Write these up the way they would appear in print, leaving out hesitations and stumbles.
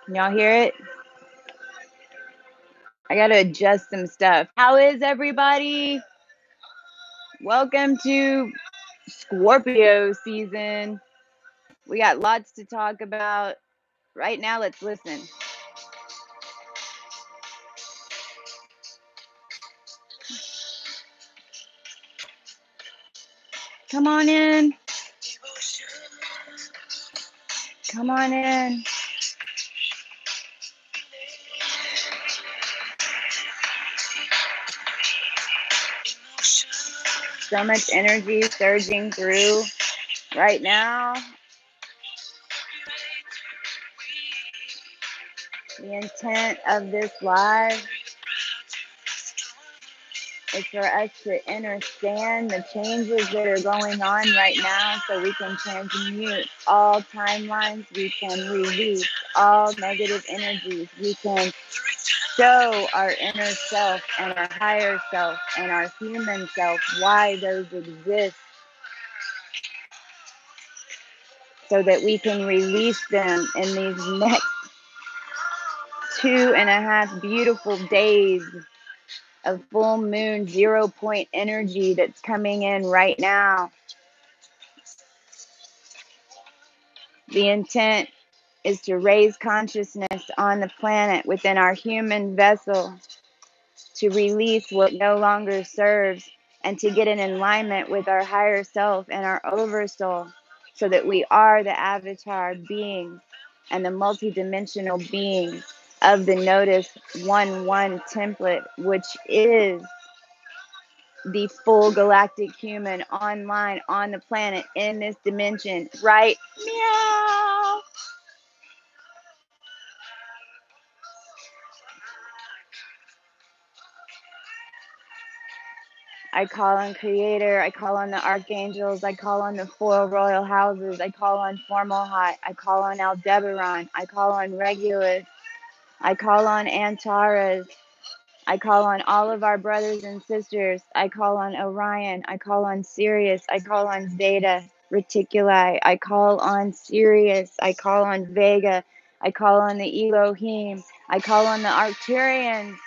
Can y'all hear it? I got to adjust some stuff. How is everybody? Welcome to Scorpio season. We got lots to talk about. Right now, let's listen. Come on in. Come on in. So much energy surging through right now. The intent of this live is for us to understand the changes that are going on right now so we can transmute all timelines, we can release all negative energies, we can show our inner self and our higher self and our human self why those exist so that we can release them in these next 2.5 beautiful days of full moon 0 point energy that's coming in right now. The intent is to raise consciousness on the planet within our human vessel, to release what no longer serves, and to get in alignment with our higher self and our oversoul so that we are the avatar beings and the multidimensional beings of the Nodus 1-1 template, which is the full galactic human online on the planet in this dimension right meow. I call on Creator, I call on the Archangels, I call on the 4 Royal Houses, I call on Formalhaut, I call on Aldebaran, I call on Regulus, I call on Antares, I call on all of our brothers and sisters, I call on Orion, I call on Sirius, I call on Zeta Reticuli, I call on Sirius, I call on Vega, I call on the Elohim, I call on the Arcturians,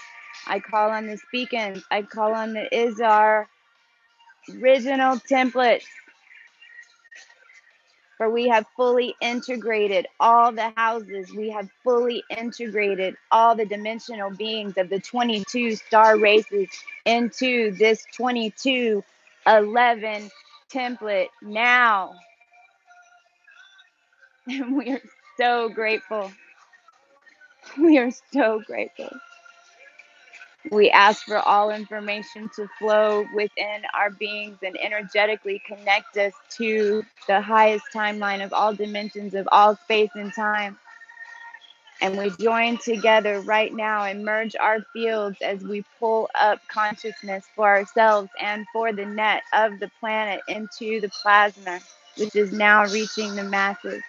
I call on the Speakins, I call on the Izar original templates, for we have fully integrated all the houses. We have fully integrated all the dimensional beings of the 22 star races into this 2211 template now. And we are so grateful. We are so grateful. We ask for all information to flow within our beings and energetically connect us to the highest timeline of all dimensions of all space and time. And we join together right now and merge our fields as we pull up consciousness for ourselves and for the net of the planet into the plasma, which is now reaching the masses.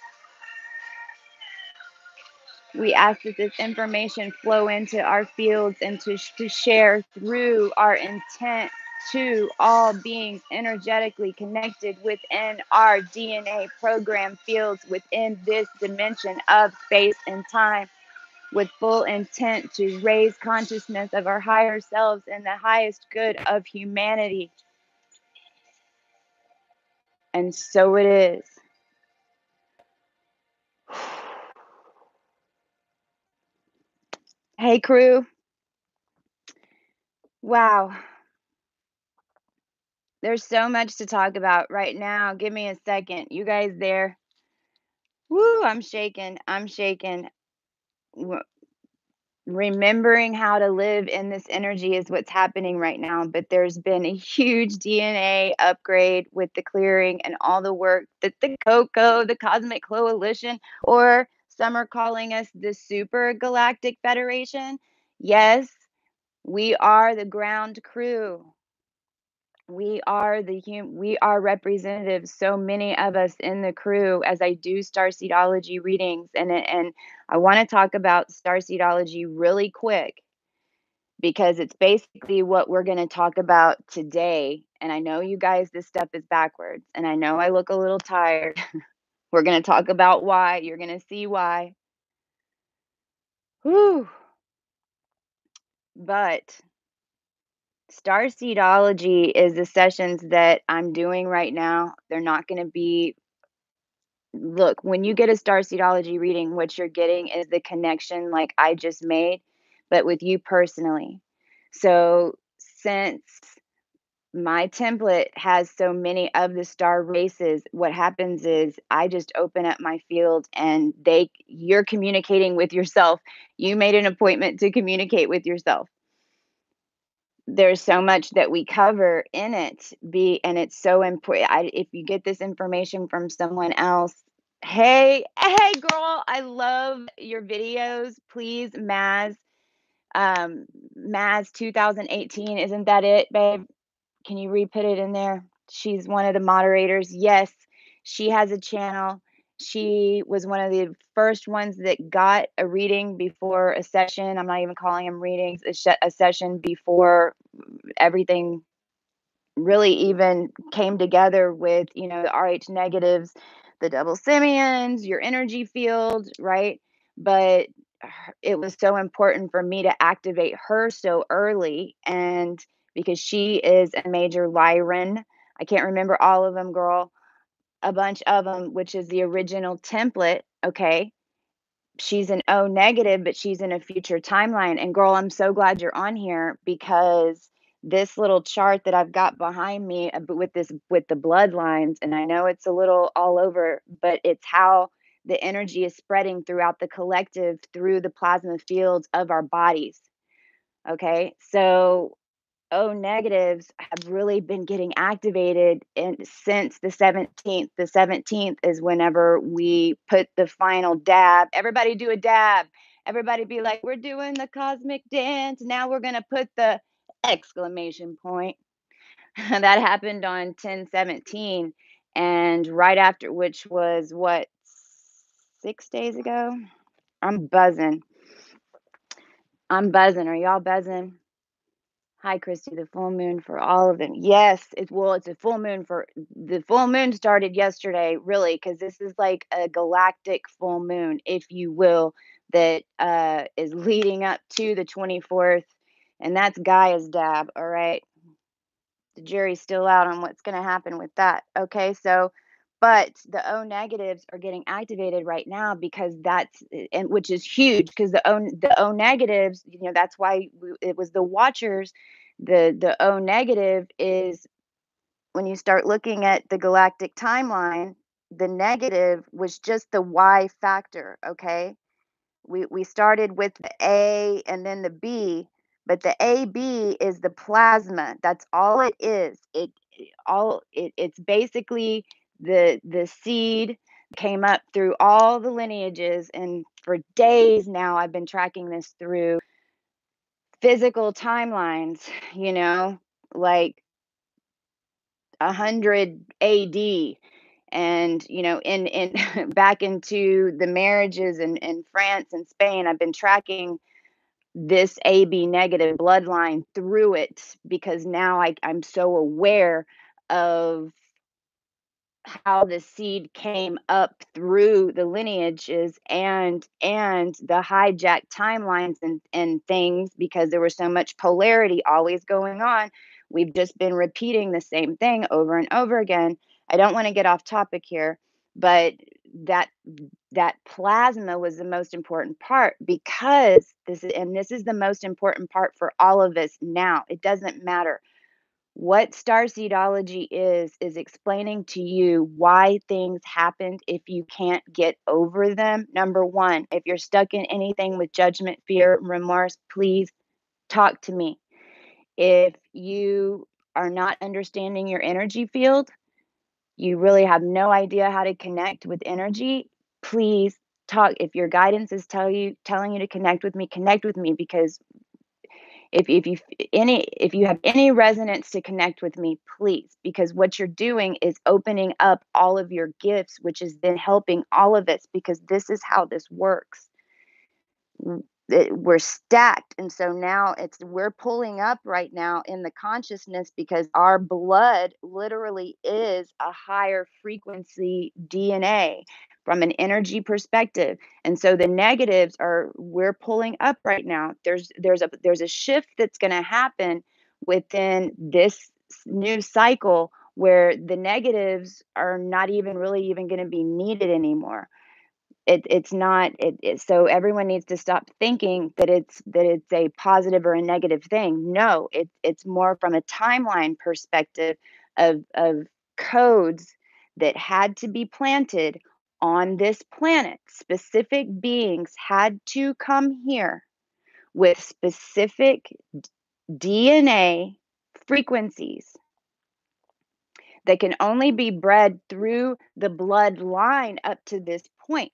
We ask that this information flow into our fields and to share through our intent to all beings energetically connected within our DNA program fields within this dimension of space and time, with full intent to raise consciousness of our higher selves and the highest good of humanity. And so it is. Hey, crew. Wow. There's so much to talk about right now. Give me a second. You guys there? Woo, I'm shaking. I'm shaking. Remembering how to live in this energy is what's happening right now. But there's been a huge DNA upgrade with the clearing and all the work that the COCO, the Cosmic Coalition, or some are calling us the Super Galactic Federation. Yes, we are the ground crew. We are we are representatives, so many of us in the crew, as I do StarSeedology readings, and I want to talk about StarSeedology really quick because it's basically what we're going to talk about today. And I know you guys, this stuff is backwards, and I know I look a little tired. We're going to talk about why. You're going to see why. Whew. But StarSeedology is the sessions that I'm doing right now. They're not going to be, look, when you get a StarSeedology reading, what you're getting is the connection like I just made, but with you personally. So since my template has so many of the star races, what happens is I just open up my field and you're communicating with yourself. You made an appointment to communicate with yourself. There's so much that we cover in it, and it's so important. If you get this information from someone else, hey girl, I love your videos. Please, Maz 2018, isn't that it, babe? Can you re-put it in there? She's one of the moderators. Yes, she has a channel. She was one of the first ones that got a reading before a session. I'm not even calling them readings, a session before everything really even came together with, the RH negatives, the double simians, your energy field, right? But it was so important for me to activate her so early, and because she is a major Lyran. I can't remember all of them, girl. A bunch of them, which is the original template, okay? She's an O negative, but she's in a future timeline. And girl, I'm so glad you're on here because this little chart that I've got behind me with the bloodlines, and I know it's a little all over, but it's how the energy is spreading throughout the collective through the plasma fields of our bodies. Okay. So O negatives have really been getting activated since the 17th. The 17th is whenever we put the final dab. Everybody do a dab. Everybody be like, we're doing the cosmic dance. Now we're going to put the exclamation point. That happened on 10/17. And right after, which was what, 6 days ago? I'm buzzing. I'm buzzing. Are y'all buzzing? Hi, Christy, the full moon for all of them. Yes, it's a full moon for the full moon started yesterday, really, because this is like a galactic full moon, if you will, that is leading up to the 24th, and that's Gaia's dab. All right, the jury's still out on what's going to happen with that. Okay, so but the O negatives are getting activated right now because and which is huge because the O negatives, that's why it was the watchers. The O negative is when you start looking at the galactic timeline, the negative was just the Y factor, okay? We started with the A and then the B, but the AB is the plasma. That's all it is. It's basically the seed came up through all the lineages, and for days now I've been tracking this through physical timelines, like 100 AD, and in back into the marriages in France and Spain. I've been tracking this AB negative bloodline through it because now I'm so aware of how the seed came up through the lineages and the hijacked timelines and things, because there was so much polarity always going on. We've just been repeating the same thing over and over again. I don't want to get off topic here, but that that plasma was the most important part, because this is the most important part for all of us now. It doesn't matter what StarSeedology is explaining to you why things happened if you can't get over them. Number one, if you're stuck in anything with judgment, fear, remorse, please talk to me. If you are not understanding your energy field, you really have no idea how to connect with energy, please talk. If your guidance is telling you to connect with me, because if you have any resonance to connect with me, please, because what you're doing is opening up all of your gifts, which is then helping all of us, because this is how this works. We're stacked, and so now we're pulling up right now in the consciousness because our blood literally is a higher frequency DNA. from an energy perspective. And so the negatives are we're pulling up right now. There's a shift that's going to happen within this new cycle where the negatives are not even really even going to be needed anymore. It's not so everyone needs to stop thinking that it's a positive or a negative thing. No, it's more from a timeline perspective of codes that had to be planted on this planet. Specific beings had to come here with specific DNA frequencies that can only be bred through the bloodline up to this point.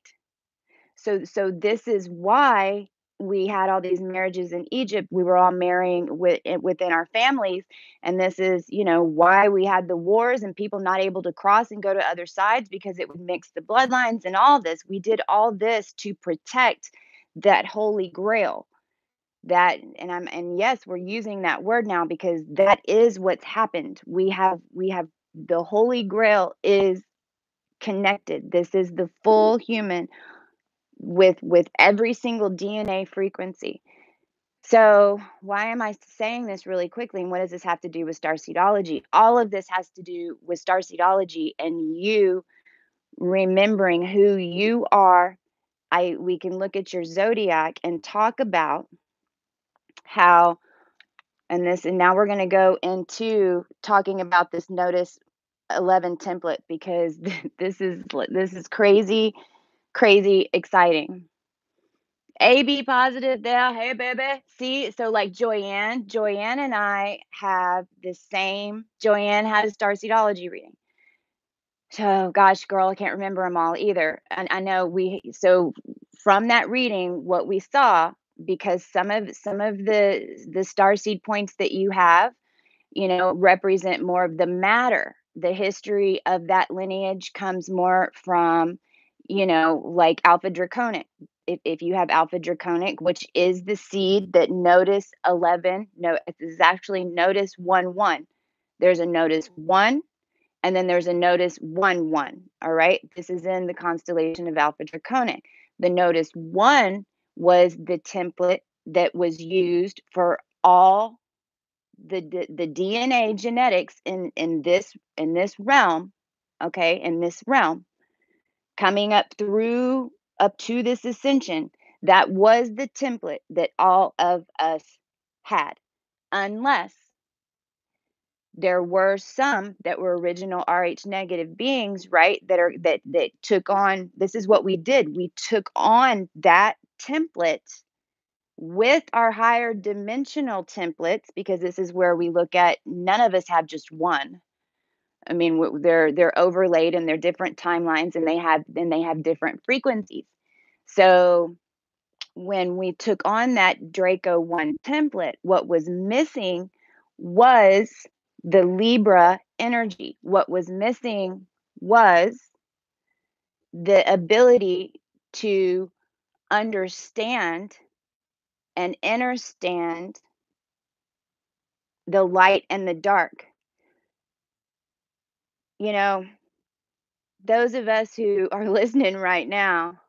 So this is why we had all these marriages in Egypt. We were all marrying within our families, and this is, why we had the wars and people not able to cross and go to other sides because it would mix the bloodlines and all this. We did all this to protect that holy grail. And yes, we're using that word now because that is what's happened. We have the holy grail is connected. This is the full human with every single DNA frequency. So, why am I saying this really quickly? And what does this have to do with StarSeedology? All of this has to do with StarSeedology and you remembering who you are. We can look at your zodiac and talk about how and now we're going to go into talking about this Nodus 11 template because this is crazy, crazy exciting. AB positive there. Hey, baby. See, so like Joyanne and I have the same. Joyanne had a StarSeedology reading. So, gosh, girl, I can't remember them all either. And I know so from that reading, what we saw, because some of the starseed points that you have, represent more of the matter. The history of that lineage comes more from, like Alpha Draconic. If you have Alpha Draconic, which is the seed that Nodus 11, no, this is actually Nodus 1 1. There's a Nodus 1, and then there's a Nodus 1 1. All right. This is in the constellation of Alpha Draconic. The Nodus 1 was the template that was used for all the DNA genetics in this realm, okay, in this realm, coming up to this ascension, that was the template that all of us had, unless there were some that were original RH negative beings, right? That took on. This is what we did. We took on that template with our higher dimensional templates, because this is where we look at none of us have just one. I mean, they're overlaid and they're different timelines, and they have different frequencies. So when we took on that Draco 1 template, what was missing was the Libra energy. What was missing was the ability to understand and understand the light and the dark. You know, those of us who are listening right now,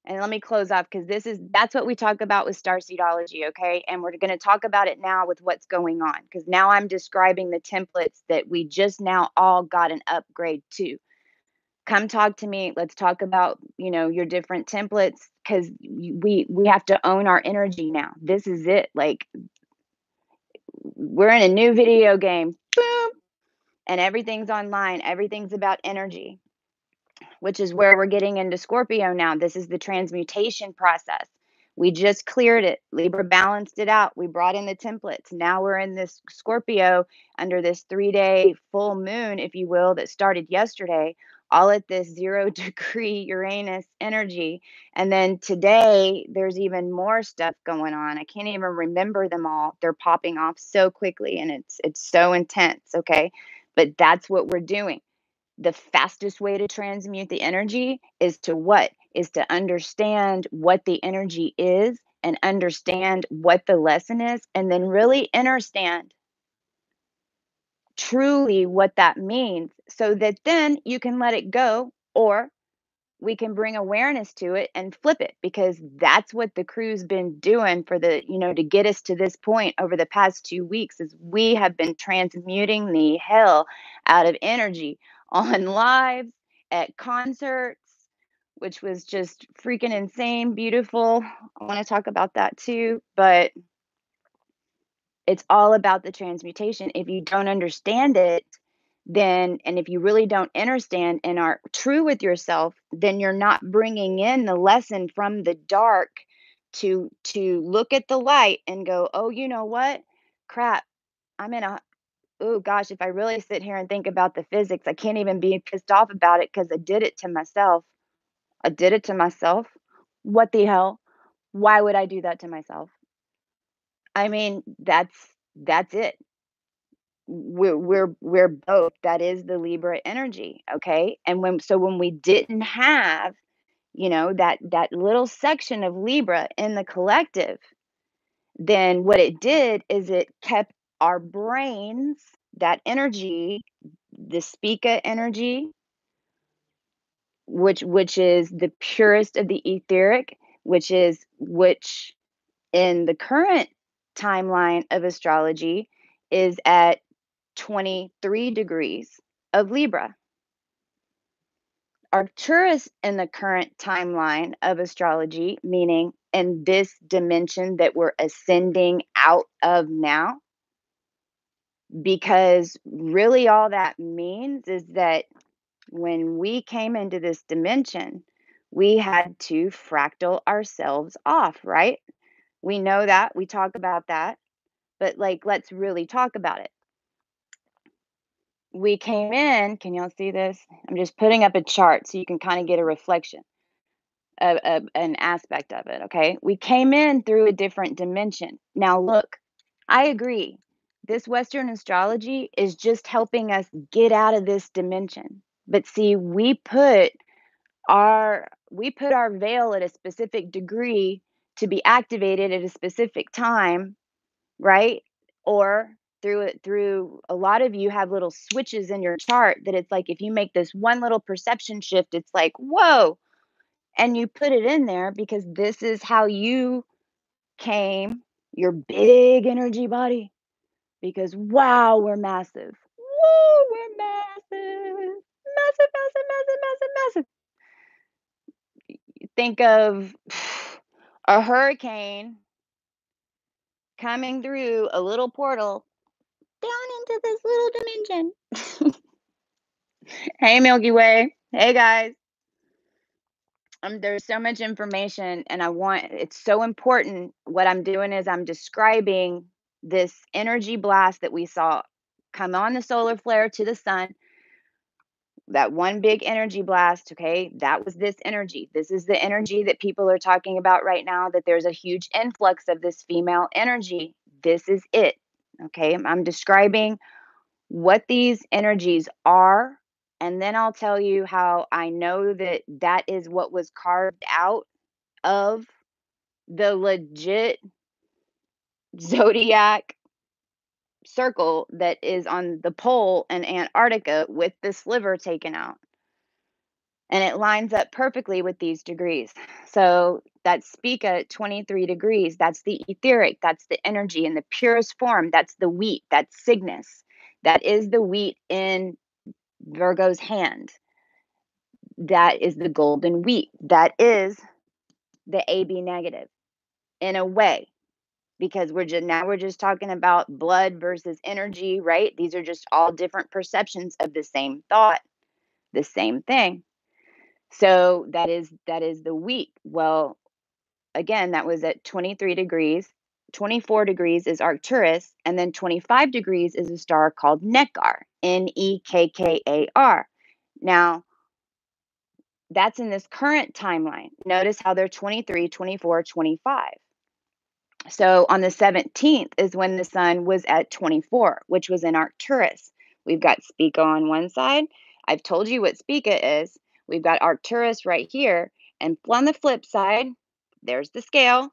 and let me close off because that's what we talk about with StarSeedology, okay? And we're going to talk about it now with what's going on, because now I'm describing the templates that we just now all got an upgrade to. Come talk to me. Let's talk about, your different templates, because we have to own our energy now. This is it. Like, we're in a new video game. Boom. And everything's online. Everything's about energy, which is where we're getting into Scorpio now. This is the transmutation process. We just cleared it. Libra balanced it out. We brought in the templates. Now we're in this Scorpio under this 3-day full moon, if you will, that started yesterday, all at this 0-degree Uranus energy. And then today, there's even more stuff going on. I can't even remember them all. They're popping off so quickly, and it's so intense, okay? But that's what we're doing. The fastest way to transmute the energy is to what? Is to understand what the energy is and understand what the lesson is, and then really understand truly what that means, so that then you can let it go Or we can bring awareness to it and flip it, because that's what the crew's been doing for the, to get us to this point over the past 2 weeks, is we have been transmuting the hell out of energy on lives, at concerts, which was just freaking insane, beautiful. I want to talk about that too, but it's all about the transmutation. If you don't understand it, then, and if you really don't understand and are true with yourself, then you're not bringing in the lesson from the dark to look at the light and go, oh, you know what? Crap. I'm in a Oh gosh, if I really sit here and think about the physics, I can't even be pissed off about it because I did it to myself. I did it to myself. What the hell? Why would I do that to myself? I mean, that's it. We're both. That is the Libra energy, okay? And when we didn't have, that little section of Libra in the collective, then what it did is it kept our brains, that energy, the Spica energy, which is the purest of the etheric, which in the current timeline of astrology is at 23 degrees of Libra. Arcturus in the current timeline of astrology, meaning in this dimension that we're ascending out of now, because really all that means is that when we came into this dimension, we had to fractal ourselves off, right? We know that, we talk about that, but like, let's really talk about it. We came in, can y'all see this? I'm just putting up a chart so you can kind of get a reflection of an aspect of it, okay? We came in through a different dimension. Now, look, I agree. This Western astrology is just helping us get out of this dimension. But see, we put our veil at a specific degree to be activated at a specific time, right? Or through a lot of you have little switches in your chart that it's like if you make this one little perception shift, it's like, whoa, and you put it in there because this is how you came, your big energy body, because wow, we're massive. Woo, we're massive. Massive, massive, massive, massive, massive. Think of a hurricane coming through a little portal down into this little dimension. Hey, Milky Way. Hey, guys. There's so much information, and it's so important. What I'm doing is I'm describing this energy blast that we saw come on the solar flare to the sun, that one big energy blast. Okay, that was this energy. This is the energy that people are talking about right now, that there's a huge influx of this female energy. This is it. Okay, I'm describing what these energies are, and then I'll tell you how I know that that is what was carved out of the legit zodiac circle that is on the pole in Antarctica with the sliver taken out. And it lines up perfectly with these degrees. So that's Spica at 23 degrees. That's the etheric. That's the energy in the purest form. That's the wheat. That's Cygnus. That is the wheat in Virgo's hand. That is the golden wheat. That is the AB negative in a way, because we're just talking about blood versus energy, right? These are just all different perceptions of the same thought, the same thing. So that is the wheat. Well, again, that was at 23 degrees. 24 degrees is Arcturus, and then 25 degrees is a star called Nekkar, Nekkar. Now, that's in this current timeline. Notice how they're 23, 24, 25. So on the 17th is when the sun was at 24, which was in Arcturus. We've got Spica on one side. I've told you what Spica is. We've got Arcturus right here. And on the flip side, there's the scale.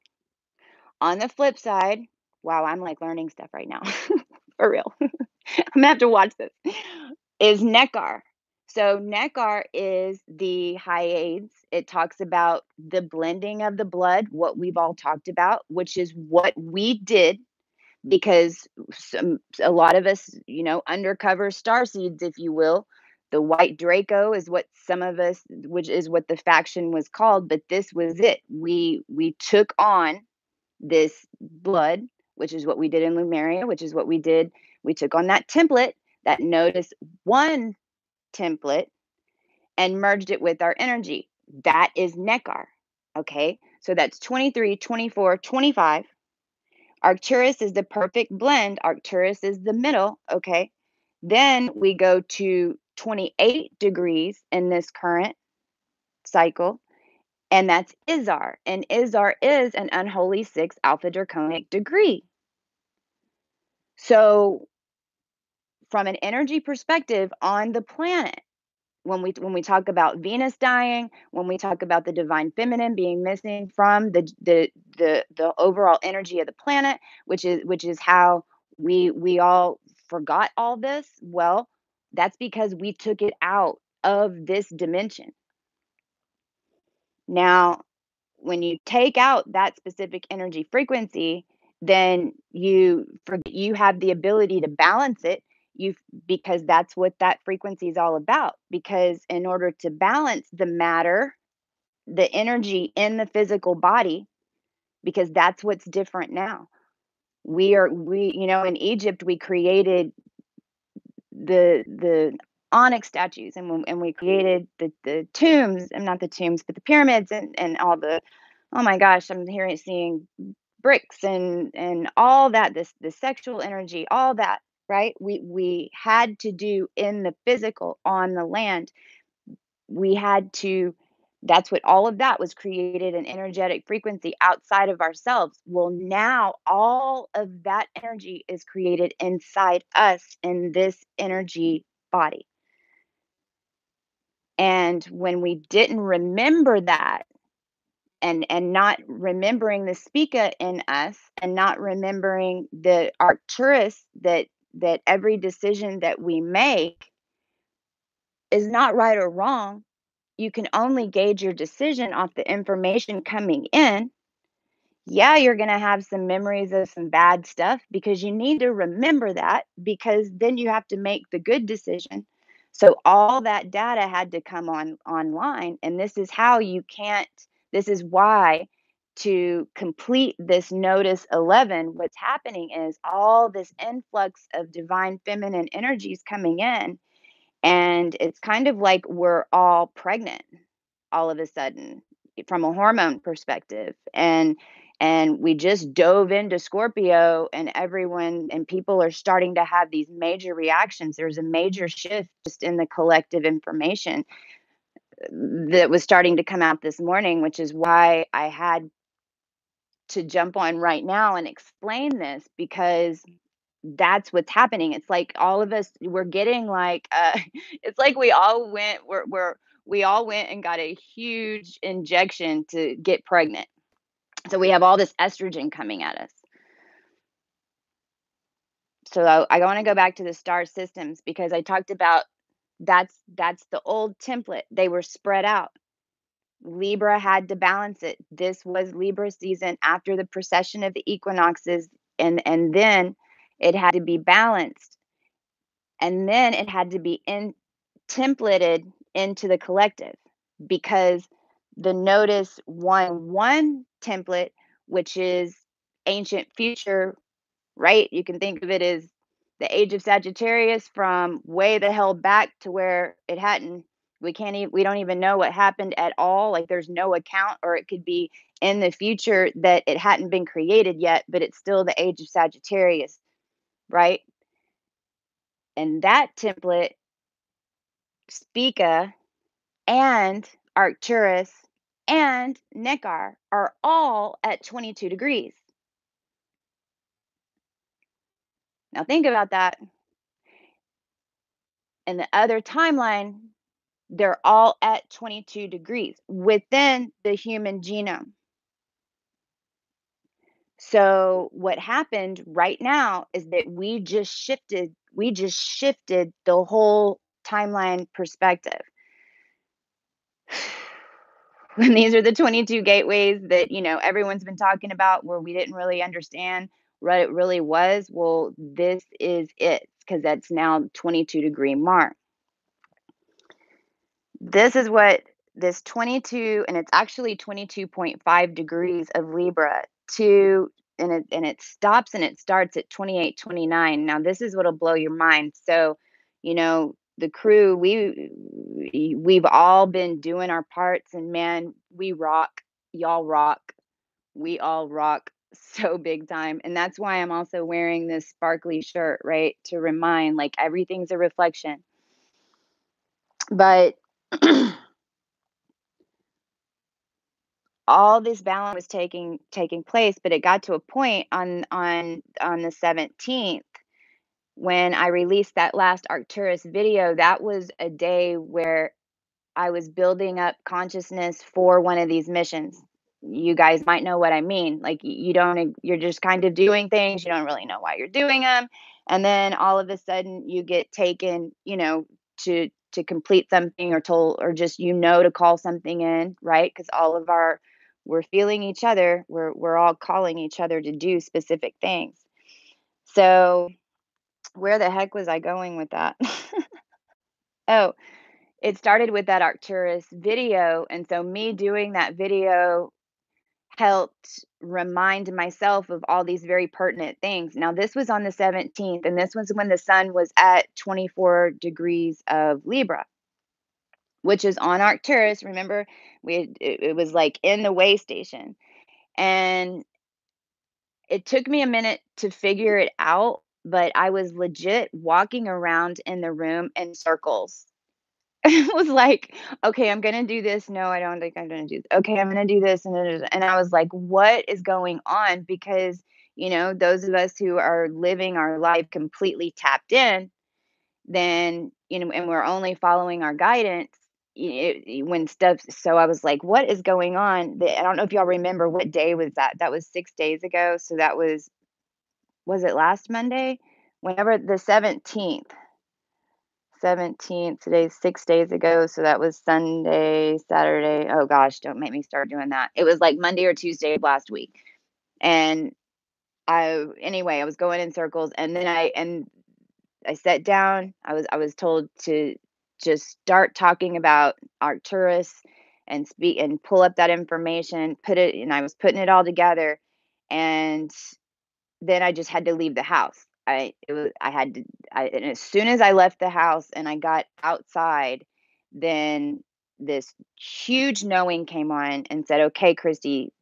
On the flip side, wow, I'm like learning stuff right now. For real. I'm gonna have to watch this. Is Nekkar. So Nekar is the Hyades. It talks about the blending of the blood, what we've all talked about, which is what we did because a lot of us, undercover star seeds, if you will. The white Draco is what some of us, which is what the faction was called, but this was it. We took on this blood, which is what we did in Lumeria, which is what we did. We took on that template, that Nodus one template, and merged it with our energy. That is Nekar. Okay. So that's 23, 24, 25. Arcturus is the perfect blend. Arcturus is the middle. Okay. Then we go to 28 degrees in this current cycle, and that's Izar. And Izar is an unholy six alpha draconic degree. So, from an energy perspective on the planet, when we talk about Venus dying, when we talk about the divine feminine being missing from the overall energy of the planet, which is how we all forgot all this. Well, that's because we took it out of this dimension. Now, when you take out that specific energy frequency, then you have the ability to balance it. You Because that's what that frequency is all about. Because in order to balance the matter, the energy in the physical body, because that's what's different now. In Egypt we created the onyx statues, and we created the tombs, and not the tombs, but the pyramids, and all the, oh my gosh, I'm hearing seeing bricks and all that, this the sexual energy, all that, right? We had to do in the physical on the land. We had to That's what all of that was, created an energetic frequency outside of ourselves. Well, now all of that energy is created inside us in this energy body. And when we didn't remember that, and not remembering the Spica in us, and not remembering the Arcturus, that every decision that we make is not right or wrong. You can only gauge your decision off the information coming in. Yeah, you're going to have some memories of some bad stuff, because you need to remember that, because then you have to make the good decision. So all that data had to come online, and this is why, to complete this Nodus 11, what's happening is all this influx of divine feminine energies coming in, and it's kind of like we're all pregnant all of a sudden from a hormone perspective. And we just dove into Scorpio, and everyone and people are starting to have these major reactions. There's a major shift just in the collective information that was starting to come out this morning, which is why I had to jump on right now and explain this, because that's what's happening. It's like all of us, we're getting like it's like we all went and got a huge injection to get pregnant. So we have all this estrogen coming at us. So I want to go back to the star systems, because I talked about that's the old template. They were spread out. Libra had to balance it. This was Libra season after the precession of the equinoxes, and then it had to be balanced, and then it had to be templated into the collective, because the Nodus 1-1 template, which is ancient future, right? You can think of it as the age of Sagittarius, from way the hell back to where it hadn't. We don't even know what happened at all. Like, there's no account, or it could be in the future that it hadn't been created yet, but it's still the age of Sagittarius, right? And that template, Spica and Arcturus and Nekar, are all at 22 degrees. Now think about that. In the other timeline, they're all at 22 degrees within the human genome. So what happened right now is that we just shifted the whole timeline perspective. When these are the 22 gateways that, everyone's been talking about where we didn't really understand what it really was. Well, this is it because that's now 22-degree mark. This is what this 22, and it's actually 22.5 degrees of Libra to, and it stops and it starts at 28, 29. Now this is what'll blow your mind. So, the crew, we've all been doing our parts, and man, we rock. Y'all rock. We all rock so big time. And that's why I'm also wearing this sparkly shirt, right? To remind, like, everything's a reflection. But all this balance was taking place, but it got to a point on the 17th when I released that last Arcturus video. That was a day where I was building up consciousness for one of these missions. You guys might know what I mean. Like, you're just kind of doing things, you don't really know why you're doing them, and then all of a sudden you get taken, to complete something, or told, or just, to call something in, right? Because we're feeling each other. We're all calling each other to do specific things. So, where the heck was I going with that? Oh, it started with that Arcturus video, and so me doing that video helped remind myself of all these very pertinent things. Now, this was on the 17th, and this was when the sun was at 24 degrees of Libra, which is on Arcturus. Remember, it was like in the way station, and it took me a minute to figure it out, but I was legit walking around in the room in circles. It was like, "Okay, I'm gonna do this. No, I don't think I'm gonna do this. Okay, I'm gonna do this," and I was like, "What is going on?" Because, those of us who are living our life completely tapped in, then, and we're only following our guidance, when stuff. So I was like, "What is going on?" I don't know if y'all remember what day was that. That was 6 days ago. So that was it last Monday? Whenever the 17th. 17th, today's 6 days ago, so that was Sunday, Saturday. Oh gosh, don't make me start doing that. It was like Monday or Tuesday of last week. And I was going in circles, and then I sat down. I was told to just start talking about Arcturus and speak and pull up that information, and I was putting it all together, and then I just had to leave the house. I had to, and as soon as I left the house and I got outside, then this huge knowing came on and said, "Okay, Christy,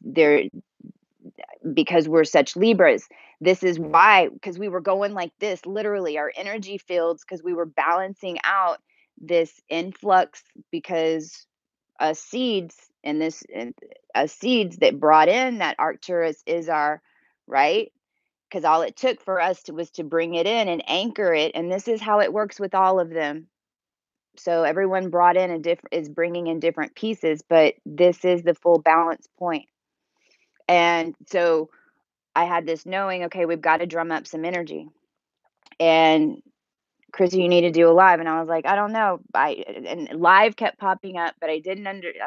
because we're such Libras, this is why." Because we were going like this, literally, our energy fields, because we were balancing out this influx, because us seeds and this and us seeds that brought in that Arcturus is our right, because all it took for us was to bring it in and anchor it, and this is how it works with all of them. So everyone brought in is bringing in different pieces, but this is the full balance point. And so I had this knowing, okay, we've got to drum up some energy. And Chrissy, you need to do a live. And I was like, I don't know. And live kept popping up, but I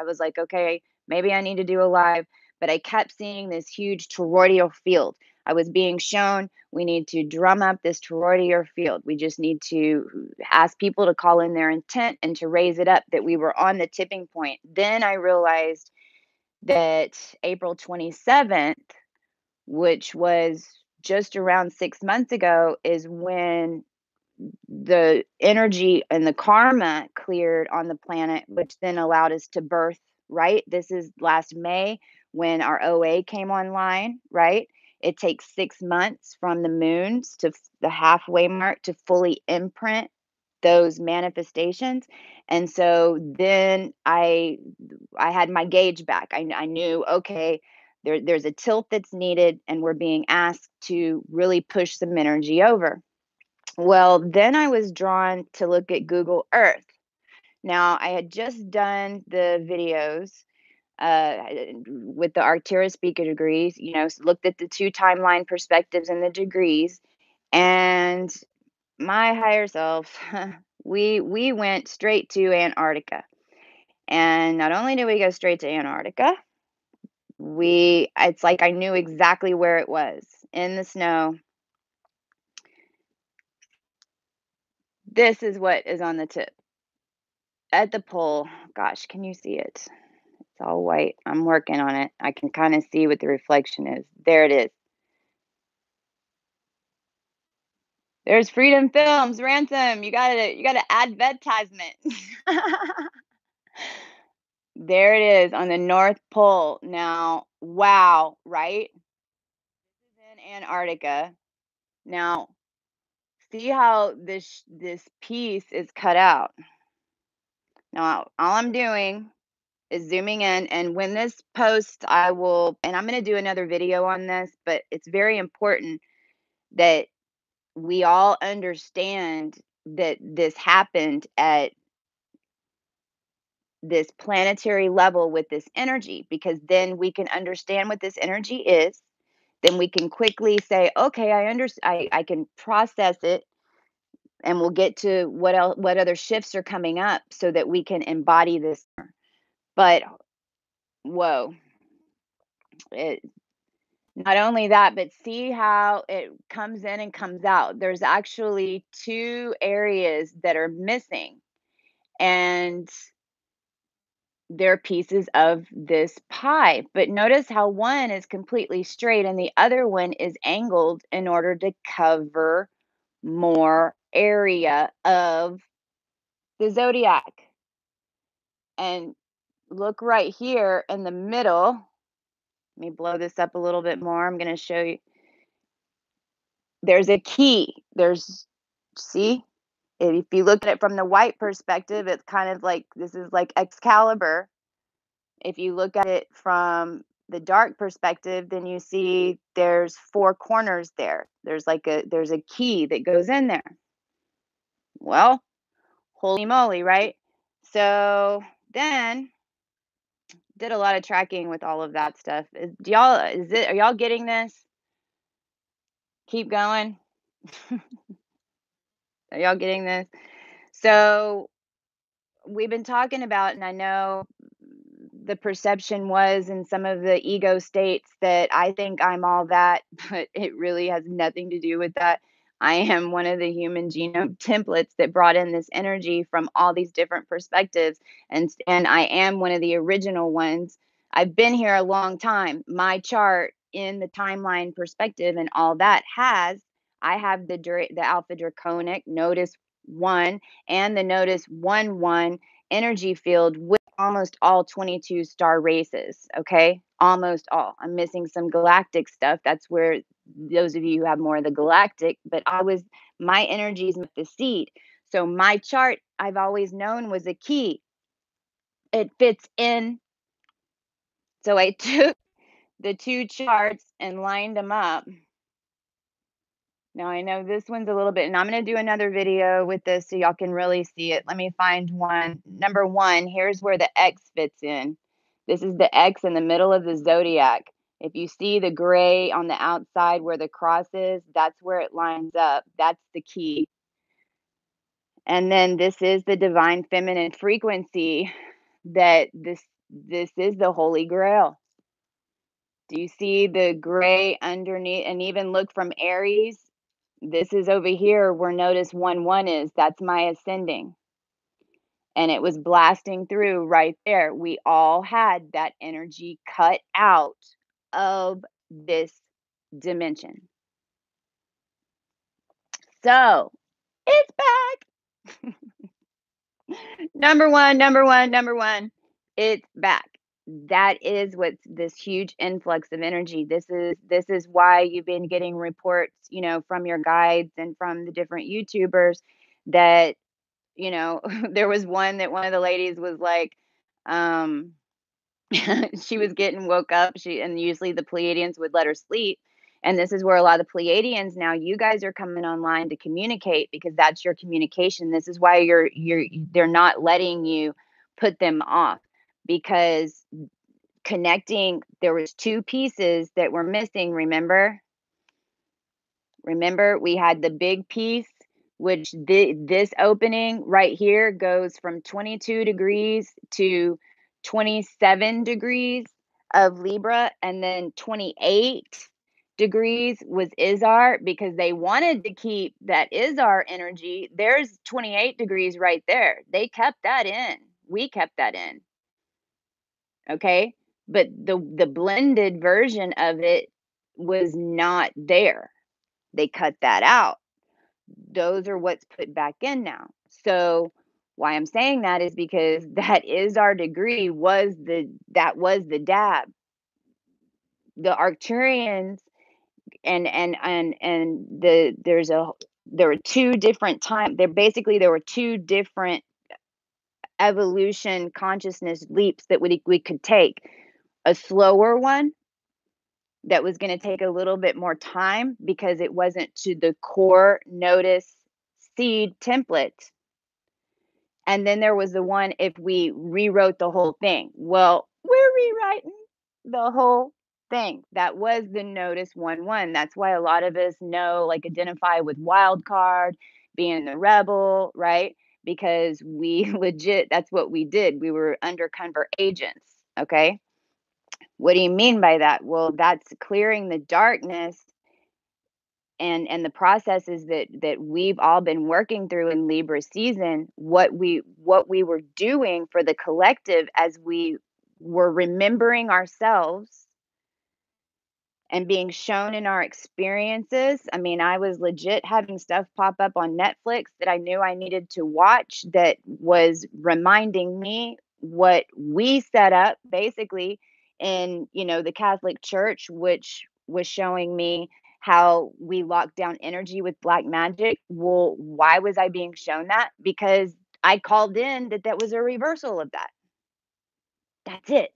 was like, okay, maybe I need to do a live. But I kept seeing this huge toroidal field. I was being shown we need to drum up this toroidal field. We just need to ask people to call in their intent and to raise it up, that we were on the tipping point. Then I realized that April 27th, which was just around 6 months ago, is when the energy and the karma cleared on the planet, which then allowed us to birth, right? This is last May when our OA came online, right? It takes 6 months from the moons to the halfway mark to fully imprint those manifestations. And so then I had my gauge back. I knew, okay, there's a tilt that's needed, and we're being asked to really push some energy over. Well, then I was drawn to look at Google Earth. Now, I had just done the videos with the Arcturus speaker degrees, looked at the two timeline perspectives and the degrees. And my higher self We went straight to Antarctica. And not only did we go straight to Antarctica, it's like I knew exactly where it was in the snow. This is what is on the tip at the pole. Gosh, can you see it? It's all white. I'm working on it. I can kind of see what the reflection is. There it is. There's Freedom Films, Ransom. You gotta advertisement. There it is on the North Pole. Now, wow, right? This is in Antarctica. Now, see how this piece is cut out. Now, all I'm doing is zooming in, and when this posts, and I'm going to do another video on this, but it's very important that we all understand that this happened at this planetary level with this energy, because then we can understand what this energy is. Then we can quickly say, okay, I can process it, and we'll get to what other shifts are coming up so that we can embody this. But whoa, it, not only that, but see how it comes in and comes out. There's actually two areas that are missing, and they're pieces of this pie. But notice how one is completely straight and the other one is angled in order to cover more area of the zodiac. And look right here in the middle. Let me blow this up a little bit more. I'm going to show you. There's a key. See, if you look at it from the white perspective, it's kind of like this is like Excalibur. If you look at it from the dark perspective, then you see there's four corners there. There's a key that goes in there. Well, holy moly, right? So then did a lot of tracking with all of that stuff. Are y'all getting this? Keep going. Are y'all getting this? So we've been talking about, and I know the perception was in some of the ego states that I think I'm all that, but it really has nothing to do with that. I am one of the human genome templates that brought in this energy from all these different perspectives, and I am one of the original ones. I've been here a long time. My chart in the timeline perspective and all that I have the Alpha Draconic Nodus 1 and the Nodus 1 energy field with almost all 22 star races. Okay. Almost all. I'm missing some galactic stuff. That's where those of you who have more of the galactic, but my energies with the seed. So my chart, I've always known, was a key. It fits in. So I took the two charts and lined them up. Now I know this one's a little bit, and I'm going to do another video with this so y'all can really see it. Let me find one. Number one, here's where the X fits in. This is the X in the middle of the zodiac. If you see the gray on the outside where the cross is, that's where it lines up. That's the key. And then this is the divine feminine frequency that this is the holy grail. Do you see the gray underneath? And even look from Aries. This is over here where Nodus 1 is. That's my ascending. And it was blasting through right there. We all had that energy cut out of this dimension. So it's back. Number one. It's back. That is what's this huge influx of energy. This is why you've been getting reports, from your guides and from the different YouTubers that, there was one of the ladies was like, um, she was getting woke up. And usually the Pleiadians would let her sleep. And this is where a lot of the Pleiadians now, you guys are coming online to communicate because that's your communication. This is why they're not letting you put them off, because connecting, there was two pieces that were missing. Remember we had the big piece which this opening right here goes from 22 degrees to 27 degrees of Libra, and then 28 degrees was Izar because they wanted to keep that Izar energy. There's 28 degrees right there. They kept that in. We kept that in. Okay? But the blended version of it was not there. They cut that out. Those are what's put back in now. So why I'm saying that is because that is our degree was the dab. The Arcturians and there were two different there were two different evolution consciousness leaps that we could take. A slower one that was going to take a little bit more time because it wasn't to the core Nodus seed template. And then there was the one if we rewrote the whole thing. Well, we're rewriting the whole thing. That was the Nodus 1-1. That's why a lot of us know, like, identify with wild card, being the rebel, right? Because we legit, that's what we did. We were undercover agents. Okay. What do you mean by that? Well, that's clearing the darkness and the processes that we've all been working through in Libra season, what we were doing for the collective as we were remembering ourselves and being shown in our experiences. I mean, I was legit having stuff pop up on Netflix that I knew I needed to watch that was reminding me what we set up basically in, the Catholic Church, which was showing me how we locked down energy with black magic. Well, why was I being shown that? Because I called in that was a reversal of that. That's it.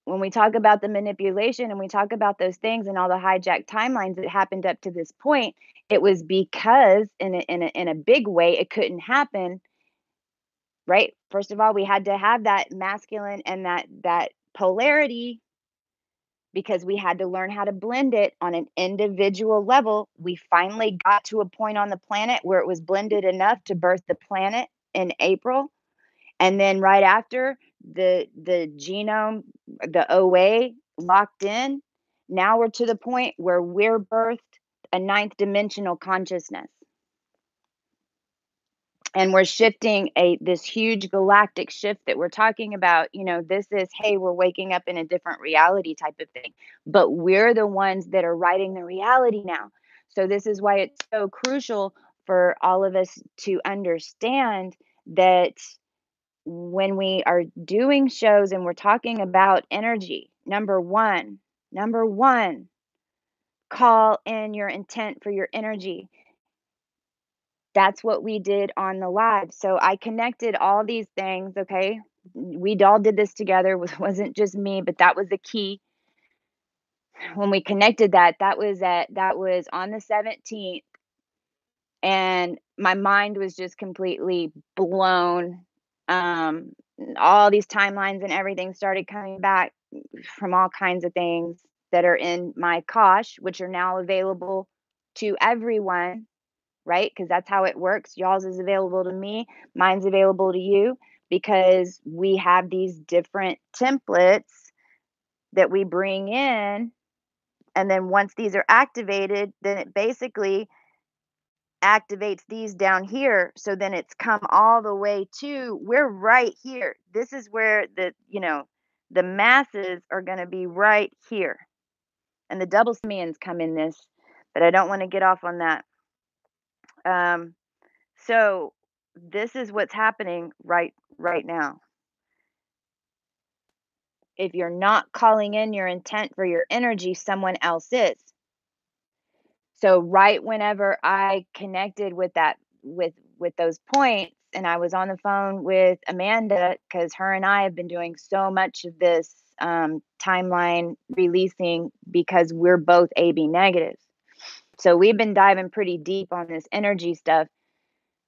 When we talk about the manipulation and we talk about those things and all the hijacked timelines that happened up to this point, it was because in a big way it couldn't happen, right? First of all, we had to have that masculine and that polarity because we had to learn how to blend it on an individual level. We finally got to a point on the planet where it was blended enough to birth the planet in April. And then right after the genome, the OA locked in, now we're to the point where we're birthed a ninth dimensional consciousness. And we're shifting this huge galactic shift that we're talking about. This is, hey, we're waking up in a different reality type of thing. But we're the ones that are writing the reality now. So this is why it's so crucial for all of us to understand that when we are doing shows and we're talking about energy, number one, call in your intent for your energy. That's what we did on the live. So I connected all these things, okay? We all did this together. It wasn't just me, but that was the key. When we connected that was on the 17th, and my mind was just completely blown. Um, all these timelines and everything started coming back from all kinds of things that are in my Kosh, which are now available to everyone, right? Because that's how it works. Y'all's is available to me, mine's available to you, because we have these different templates that we bring in. And then once these are activated, then it basically activates these down here. So then it's come all the way to, we're right here. This is where the masses are going to be right here. And the double simians come in this, but I don't want to get off on that. So this is what's happening right now. If you're not calling in your intent for your energy, someone else is. So right whenever I connected with that, with those points, and I was on the phone with Amanda, because her and I have been doing so much of this timeline releasing because we're both AB negatives. So we've been diving pretty deep on this energy stuff.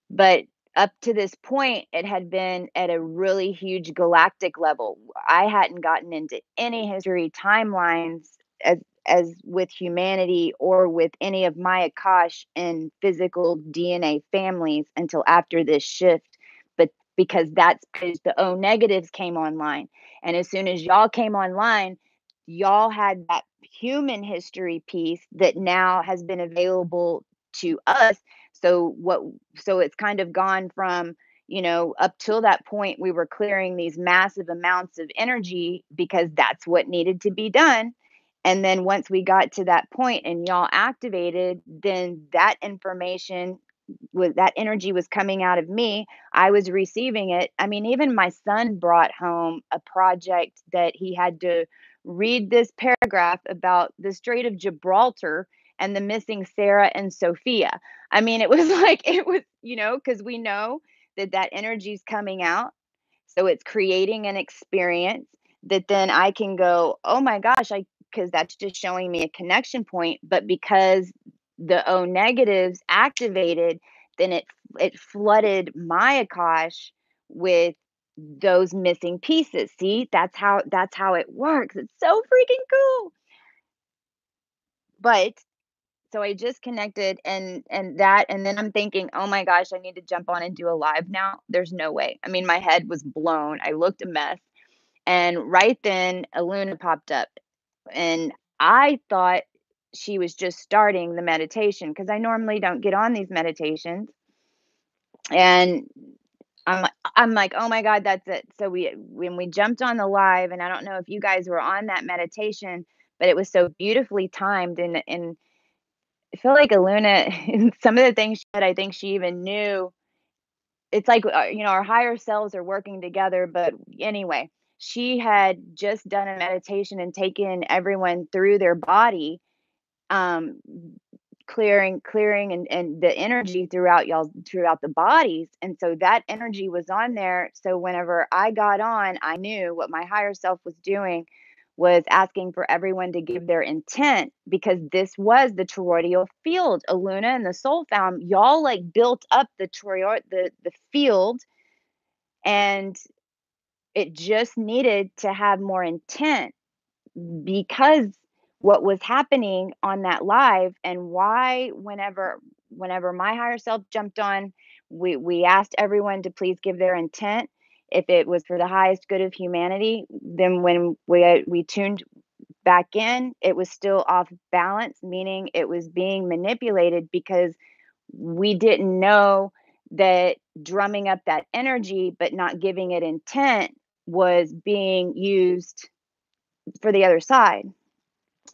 But up to this point, it had been at a really huge galactic level. I hadn't gotten into any history timelines as with humanity or with any of my Akash and physical DNA families until after this shift. But because that's because the O negatives came online. And as soon as y'all came online, y'all had that human history piece that now has been available to us. So what so it's kind of gone from, up till that point, we were clearing these massive amounts of energy because that's what needed to be done. And then once we got to that point and y'all activated, then that information was that energy was coming out of me. I was receiving it. I mean, even my son brought home a project that he had to read this paragraph about the Strait of Gibraltar and the missing Sarah and Sophia. I mean, it was like, it was, because we know that that energy is coming out. So it's creating an experience that then I can go, oh my gosh, because that's just showing me a connection point. But because the O negatives activated, then it flooded my Akash with those missing pieces. See, that's how it works. It's so freaking cool. But so I just connected and then I'm thinking, "Oh my gosh, I need to jump on and do a live now." There's no way. I mean, my head was blown. I looked a mess. And right then, a Luna popped up, and I thought she was just starting the meditation because I normally don't get on these meditations. And I'm like, "Oh my god, that's it." So when we jumped on the live, and I don't know if you guys were on that meditation, but it was so beautifully timed, and I feel like Aluna, some of the things she said, I think she even knew. It's like, our higher selves are working together, but anyway, she had just done a meditation and taken everyone through their body, um, clearing and the energy throughout the bodies, and so that energy was on there, so whenever I got on, I knew what my higher self was doing was asking for everyone to give their intent because this was the toroidal field. Aluna and the soul found y'all like built up the field, and it just needed to have more intent because what was happening on that live and why whenever my higher self jumped on, we asked everyone to please give their intent if it was for the highest good of humanity. Then when we tuned back in, it was still off balance, meaning it was being manipulated because we didn't know that drumming up that energy but not giving it intent was being used for the other side.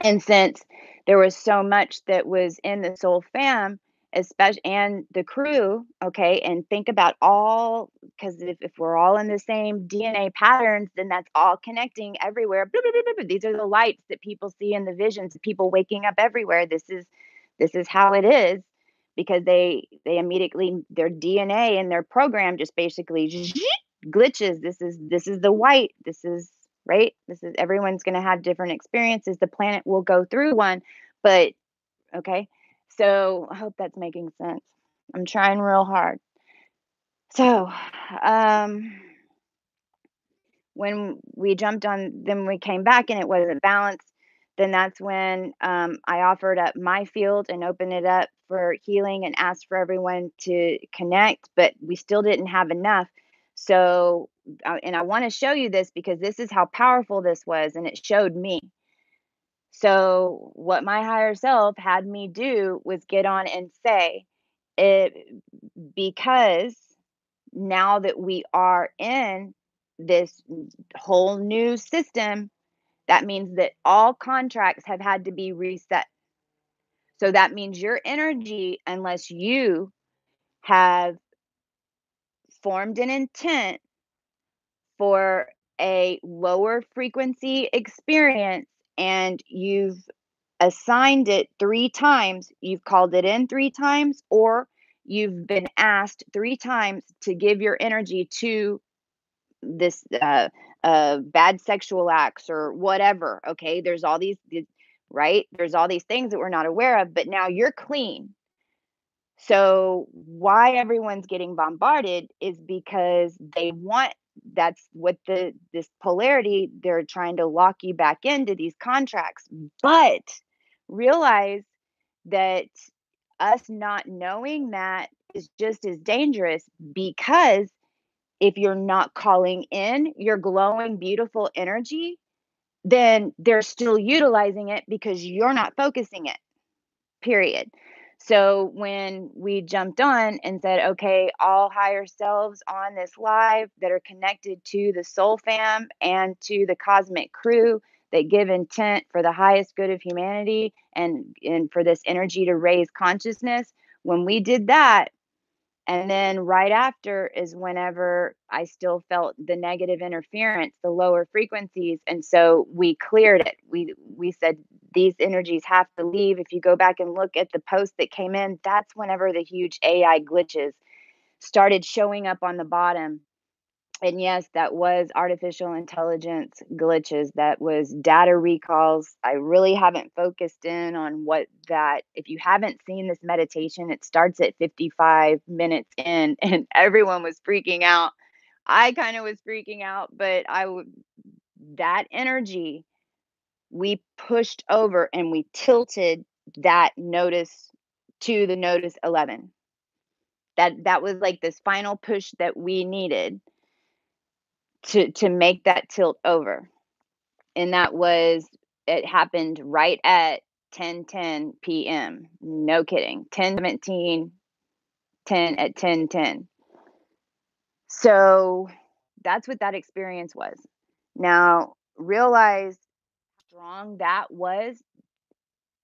And since there was so much that was in the soul fam, especially and the crew, okay, and think about all because if we're all in the same DNA patterns, then that's all connecting everywhere. Blah, blah, blah, blah, blah. These are the lights that people see in the visions, people waking up everywhere. This is how it is because they immediately their DNA and their program just basically glitches. This is the white. This is right? This is everyone's going to have different experiences. The planet will go through one, but okay. So I hope that's making sense. I'm trying real hard. So, um, when we jumped on, then we came back and it wasn't balanced. Then that's when I offered up my field and opened it up for healing and asked for everyone to connect, but we still didn't have enough. So, and I want to show you this because this is how powerful this was, and it showed me. So, what my higher self had me do was get on and say, it because now that we are in this whole new system, that means that all contracts have had to be reset. So that means your energy, unless you have formed an intent for a lower frequency experience and you've assigned it 3 times, you've called it in 3 times, or you've been asked 3 times to give your energy to this, bad sexual acts or whatever, okay? There's all these right? There's all these things that we're not aware of, but now you're clean. So why everyone's getting bombarded is because they want that's what this polarity, they're trying to lock you back into these contracts. But realize that us not knowing that is just as dangerous, because if you're not calling in your glowing, beautiful energy, then they're still utilizing it because you're not focusing it, period. So when we jumped on and said, okay, all higher selves on this live that are connected to the soul fam and to the cosmic crew that give intent for the highest good of humanity, and for this energy to raise consciousness, when we did that, and then right after is whenever I still felt the negative interference, the lower frequencies. And so we cleared it. We said these energies have to leave. If you go back and look at the post that came in, that's whenever the huge AI glitches started showing up on the bottom. And yes, that was artificial intelligence glitches. That was data recalls. I really haven't focused in on what that. If you haven't seen this meditation, it starts at 55 minutes in, and everyone was freaking out. I kind of was freaking out, but that energy, we pushed over and we tilted that notice to the Nodus 11. That was like this final push that we needed to make that tilt over. And that was, it happened right at 10:10 p.m. No kidding. 10:17, 10 at 10:10. So that's what that experience was. Now, realize how strong that was.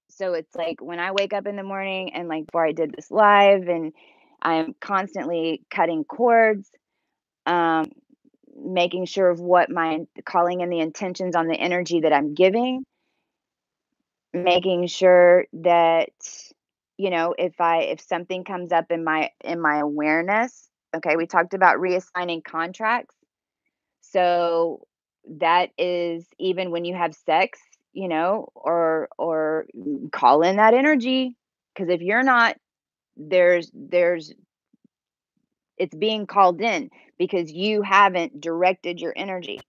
So it's like when I wake up in the morning, and like before I did this live, and I'm constantly cutting cords, um, making sure of what my calling in the intentions on the energy that I'm giving, making sure that, if something comes up in my awareness. Okay, we talked about reassigning contracts. So that is even when you have sex, or call in that energy, because if you're not, there's it's being called in because you haven't directed your energy.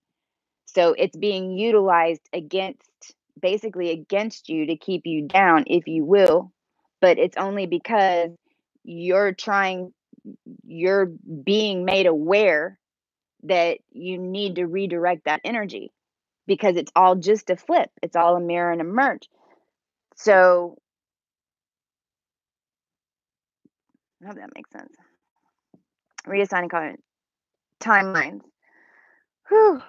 So it's being utilized basically against you, to keep you down, if you will. But it's only because you're trying, you're being made aware that you need to redirect that energy, because it's all just a flip. It's all a mirror and a merge. So I hope that makes sense. Reassigning timelines. Whew.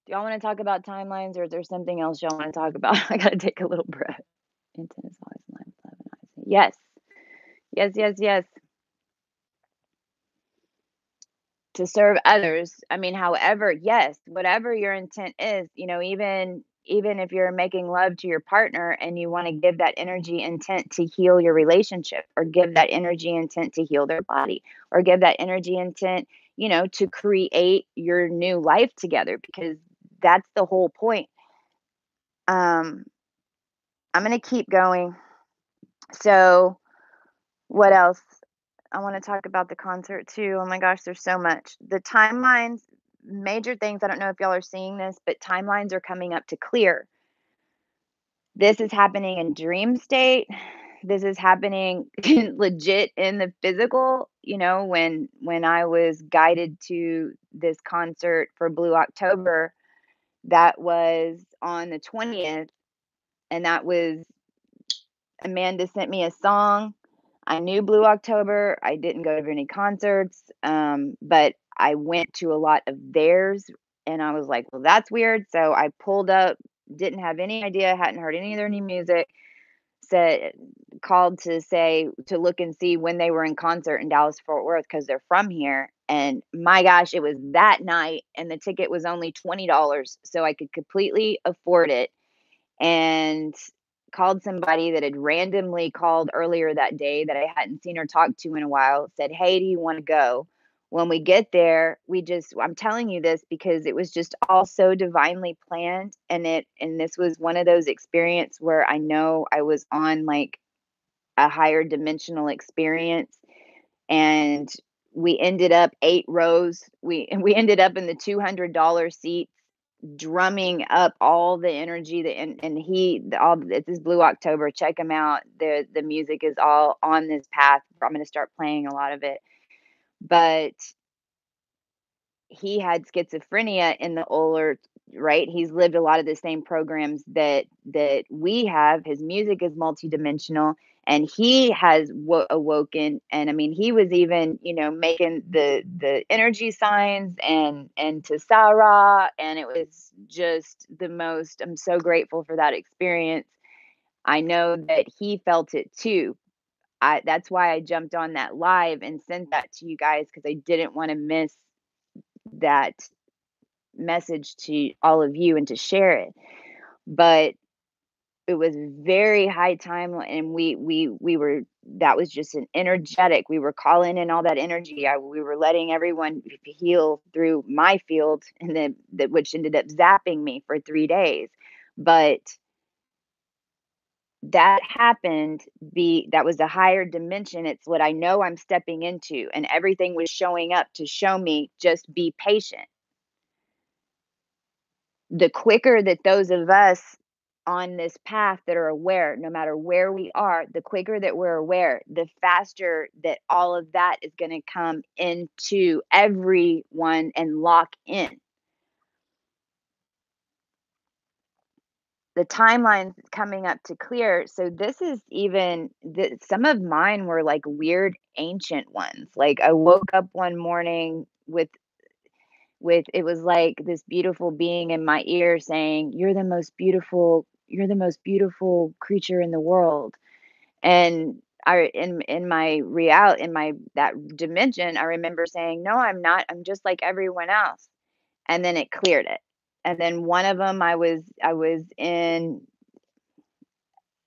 Do y'all want to talk about timelines, or is there something else y'all want to talk about? I gotta take a little breath. Intent is always line of eyes. Yes. Yes, yes, yes. To serve others. I mean, however, yes, whatever your intent is, even if you're making love to your partner and you want to give that energy intent to heal your relationship, or give that energy intent to heal their body, or give that energy intent, to create your new life together, because that's the whole point. Um, I'm going to keep going. So, what else? I want to talk about the concert too. Oh my gosh, there's so much. The timelines, major things. I don't know if y'all are seeing this, but timelines are coming up to clear. This is happening in dream state. This is happening legit in the physical. When I was guided to this concert for Blue October, that was on the 20th, and that was, Amanda sent me a song. I knew Blue October. I didn't go to any concerts, but I went to a lot of theirs, and I was like, well, that's weird. So I pulled up, didn't have any idea, hadn't heard any of their new music, said, called to look and see when they were in concert in Dallas Fort Worth, because they're from here. And my gosh, it was that night, and the ticket was only $20. So I could completely afford it. And called somebody that had randomly called earlier that day that I hadn't seen or talked to in a while, said, "Hey, do you want to go?" When we get there, I'm telling you this because it was just all so divinely planned, and this was one of those experiences where I know I was on like a higher dimensional experience, and we ended up 8 rows. We ended up in the $200 seats, drumming up all the energy that and he the, all it's this Blue October. Check him out. The music is all on this path. I'm going to start playing a lot of it. But he had schizophrenia in the older, right? He's lived a lot of the same programs that we have. His music is multidimensional, and he has awoken. And I mean, he was even, making the energy signs and to Sarah, and it was just the most. I'm so grateful for that experience. I know that he felt it too. That's why I jumped on that live and sent that to you guys, because I didn't want to miss that message to all of you and to share it. But it was very high time, and we were, that was just an energetic, we were calling in all that energy. We were letting everyone heal through my field, and then that, which ended up zapping me for 3 days. But that happened, that was a higher dimension. It's what I know I'm stepping into, and everything was showing up to show me, just be patient. The quicker that those of us on this path that are aware, no matter where we are, the quicker that we're aware, the faster that all of that is going to come into everyone and lock in. The timeline's coming up to clear. So this is even some of mine were like weird ancient ones. Like I woke up one morning with it was like this beautiful being in my ear saying, you're the most beautiful creature in the world. And I in my real in my that dimension, I remember saying, no, I'm not, I'm just like everyone else. And then it cleared it. And then one of them, I was in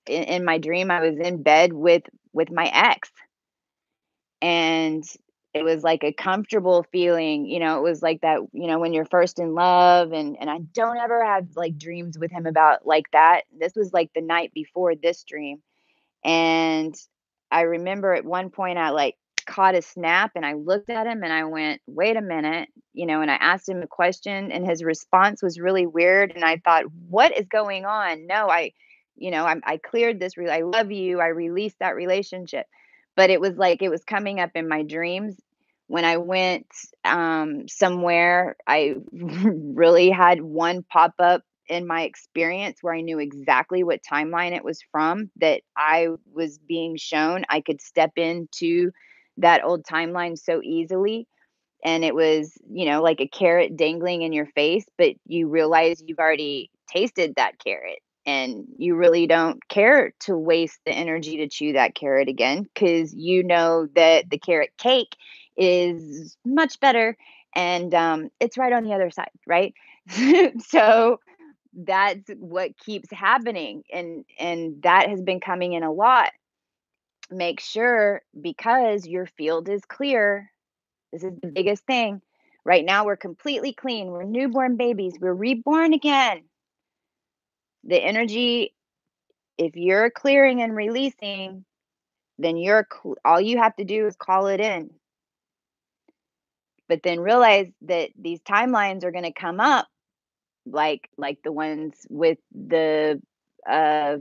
my dream, I was in bed with my ex, and it was like a comfortable feeling. It was like that, when you're first in love. And I don't ever have like dreams with him about like that. This was like the night before this dream. And I remember at one point I like caught a snap, and I looked at him and I went, wait a minute, and I asked him a question, and his response was really weird. And I thought, what is going on? No, I cleared this, I love you. I released that relationship. But it was like it was coming up in my dreams. When I went somewhere, I really had one pop up in my experience where I knew exactly what timeline it was from, that I was being shown. I could step into that old timeline so easily. And it was, like a carrot dangling in your face, but you realize you've already tasted that carrot, and you really don't care to waste the energy to chew that carrot again, because you know that the carrot cake is much better, and it's right on the other side, right? So that's what keeps happening, and that has been coming in a lot. Make sure, because your field is clear, this is the biggest thing. Right now we're completely clean, we're newborn babies, we're reborn again. The energy, if you're clearing and releasing, then all you have to do is call it in. But then realize that these timelines are going to come up, like the ones with the uh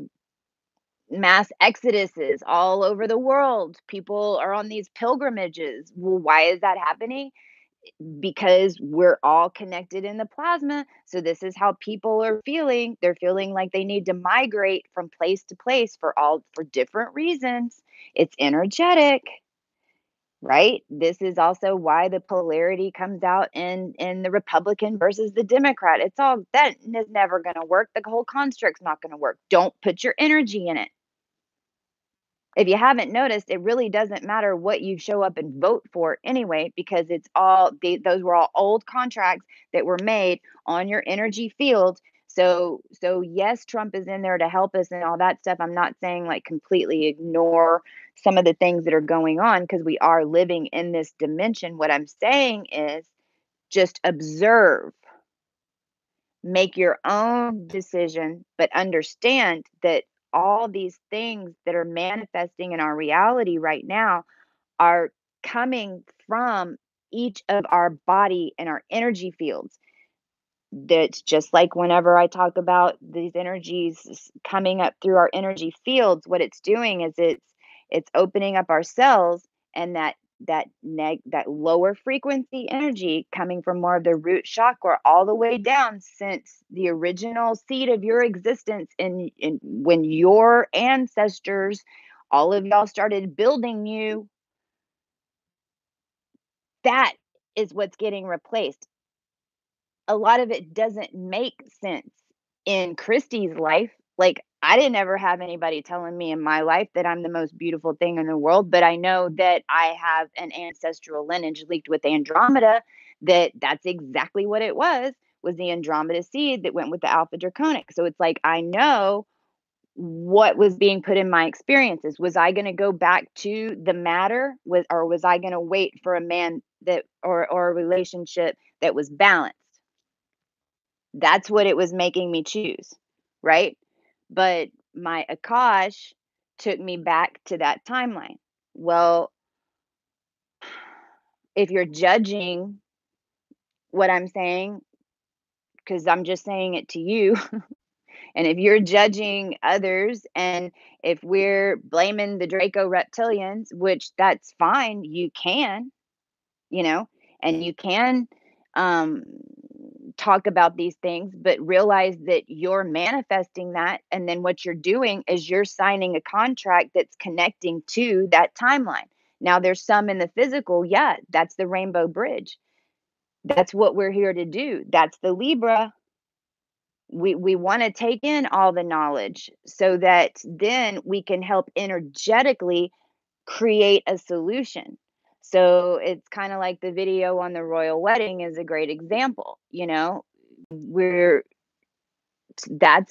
mass exoduses all over the world. People are on these pilgrimages. Well, why is that happening? Because we're all connected in the plasma. So this is how people are feeling. They're feeling like they need to migrate from place to place for different reasons. It's energetic, right? This is also why the polarity comes out in the Republican versus the Democrat. It's all that is never going to work. The whole construct's not going to work. Don't put your energy in it. If you haven't noticed, it really doesn't matter what you show up and vote for anyway, because it's all those were all old contracts that were made on your energy field. So yes, Trump is in there to help us and all that stuff. I'm not saying like completely ignore some of the things that are going on, because we are living in this dimension. What I'm saying is just observe, make your own decision, but understand that all these things that are manifesting in our reality right now are coming from each of our body and our energy fields. That's just like whenever I talk about these energies coming up through our energy fields, what it's doing is it's opening up our cells, and that lower frequency energy coming from more of the root chakra all the way down since the original seed of your existence in when your ancestors, all of y'all, started building you. That is what's getting replaced. A lot of it doesn't make sense in Christie's life. Like, I didn't ever have anybody telling me in my life that I'm the most beautiful thing in the world, but I know that I have an ancestral lineage linked with Andromeda, that's exactly what it was the Andromeda seed that went with the Alpha Draconic. So it's like, I know what was being put in my experiences. Was I going to go back to the matter, or was I going to wait for a man that, or a relationship that was balanced? That's what it was making me choose, right? But my Akash took me back to that timeline. Well, if you're judging what I'm saying, because I'm just saying it to you, and if you're judging others, and if we're blaming the Draco reptilians, which that's fine, you can, you know, and you can um, talk about these things, but realize that you're manifesting that. And then what you're doing is you're signing a contract that's connecting to that timeline. Now, there's some in the physical. Yeah, that's the rainbow bridge. That's what we're here to do. That's the Libra. We want to take in all the knowledge so that then we can help energetically create a solution. So it's kind of like the video on the royal wedding is a great example, where that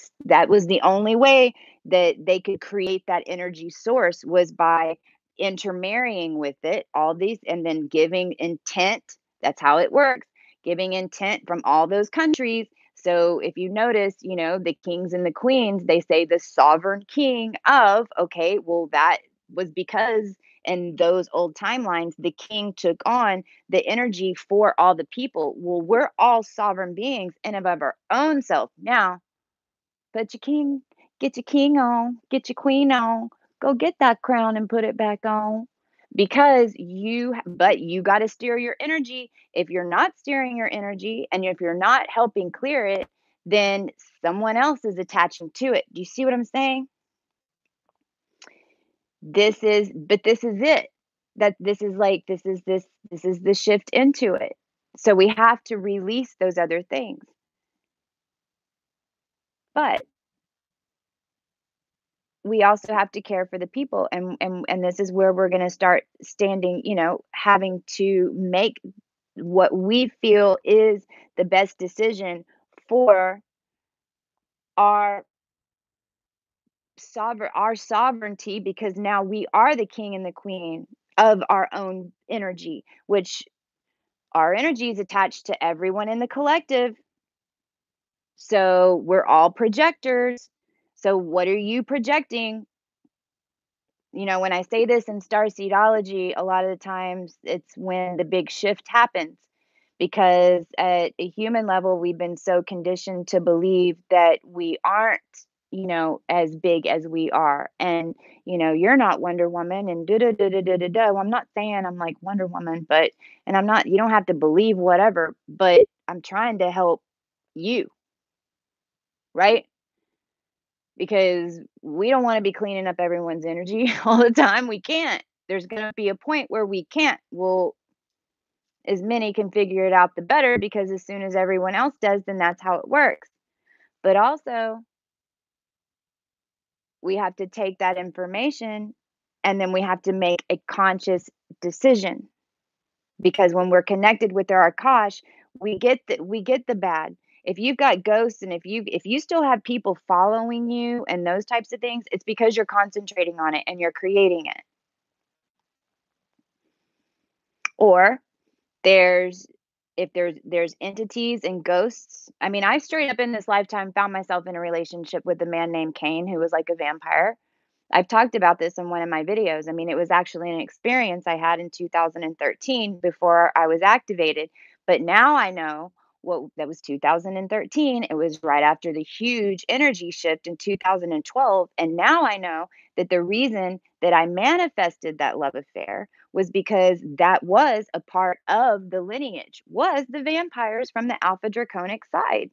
was the only way that they could create that energy source, was by intermarrying with it, all these, and then giving intent. That's how it works, giving intent from all those countries. So if you notice, the kings and the queens, they say the sovereign king of, okay, well, that was because in those old timelines, the king took on the energy for all the people. Well, we're all sovereign beings and above our own self. Now, put your king, get your king on, get your queen on, go get that crown and put it back on. Because but you got to steer your energy. If you're not steering your energy, and if you're not helping clear it, then someone else is attaching to it. Do you see what I'm saying? This is it. That this is the shift into it. So we have to release those other things. But we also have to care for the people, and this is where we're going to start standing, having to make what we feel is the best decision for our sovereignty, because now we are the king and the queen of our own energy, which our energy is attached to everyone in the collective. So we're all projectors. So what are you projecting? When I say this in StarSeedology, a lot of the times it's when the big shift happens, because at a human level, we've been so conditioned to believe that we aren't, as big as we are. And, you're not Wonder Woman and da da da da da da da. Well, I'm not saying I'm like Wonder Woman, and I'm not, you don't have to believe whatever, but I'm trying to help you, right? Because we don't want to be cleaning up everyone's energy all the time. We can't. There's going to be a point where we can't. Well, as many can figure it out, the better, because as soon as everyone else does, then that's how it works. But also, we have to take that information, and then we have to make a conscious decision, because when we're connected with our Akash, we get the bad. If you've got ghosts, and if you still have people following you and those types of things, it's because you're concentrating on it and you're creating it. Or there's if there's entities and ghosts. I mean, I straight up in this lifetime found myself in a relationship with a man named Cain, who was like a vampire. I've talked about this in one of my videos. I mean, it was actually an experience I had in 2013 before I was activated. But now I know what that was 2013. It was right after the huge energy shift in 2012. And now I know that the reason that I manifested that love affair was because that was a part of the lineage, was the vampires from the Alpha Draconic side.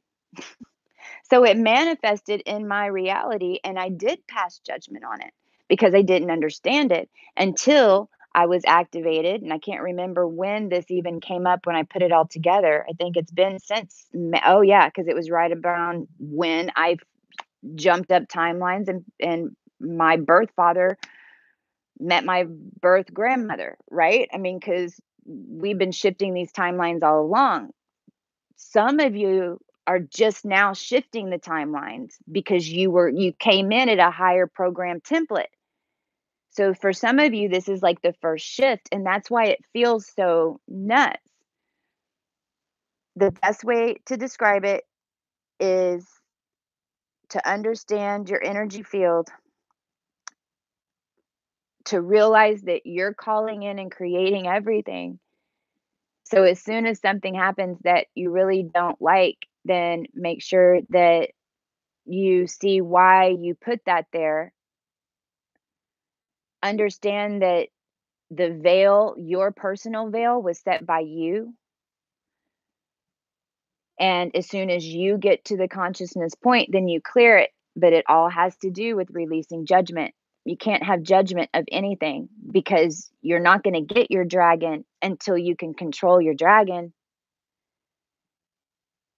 So it manifested in my reality, and I did pass judgment on it because I didn't understand it until I was activated. And I can't remember when this even came up when I put it all together. I think it's been since, oh, yeah, because it was right around when I jumped up timelines and my birth father met my birth grandmother, right? I mean, because we've been shifting these timelines all along. Some of you are just now shifting the timelines because you came in at a higher program template. So for some of you, this is like the first shift, and that's why it feels so nuts. The best way to describe it is to understand your energy field, to realize that you're calling in and creating everything. So as soon as something happens that you really don't like, then make sure that you see why you put that there. Understand that the veil, your personal veil, was set by you. And as soon as you get to the consciousness point, then you clear it. But it all has to do with releasing judgment. You can't have judgment of anything because you're not going to get your dragon until you can control your dragon.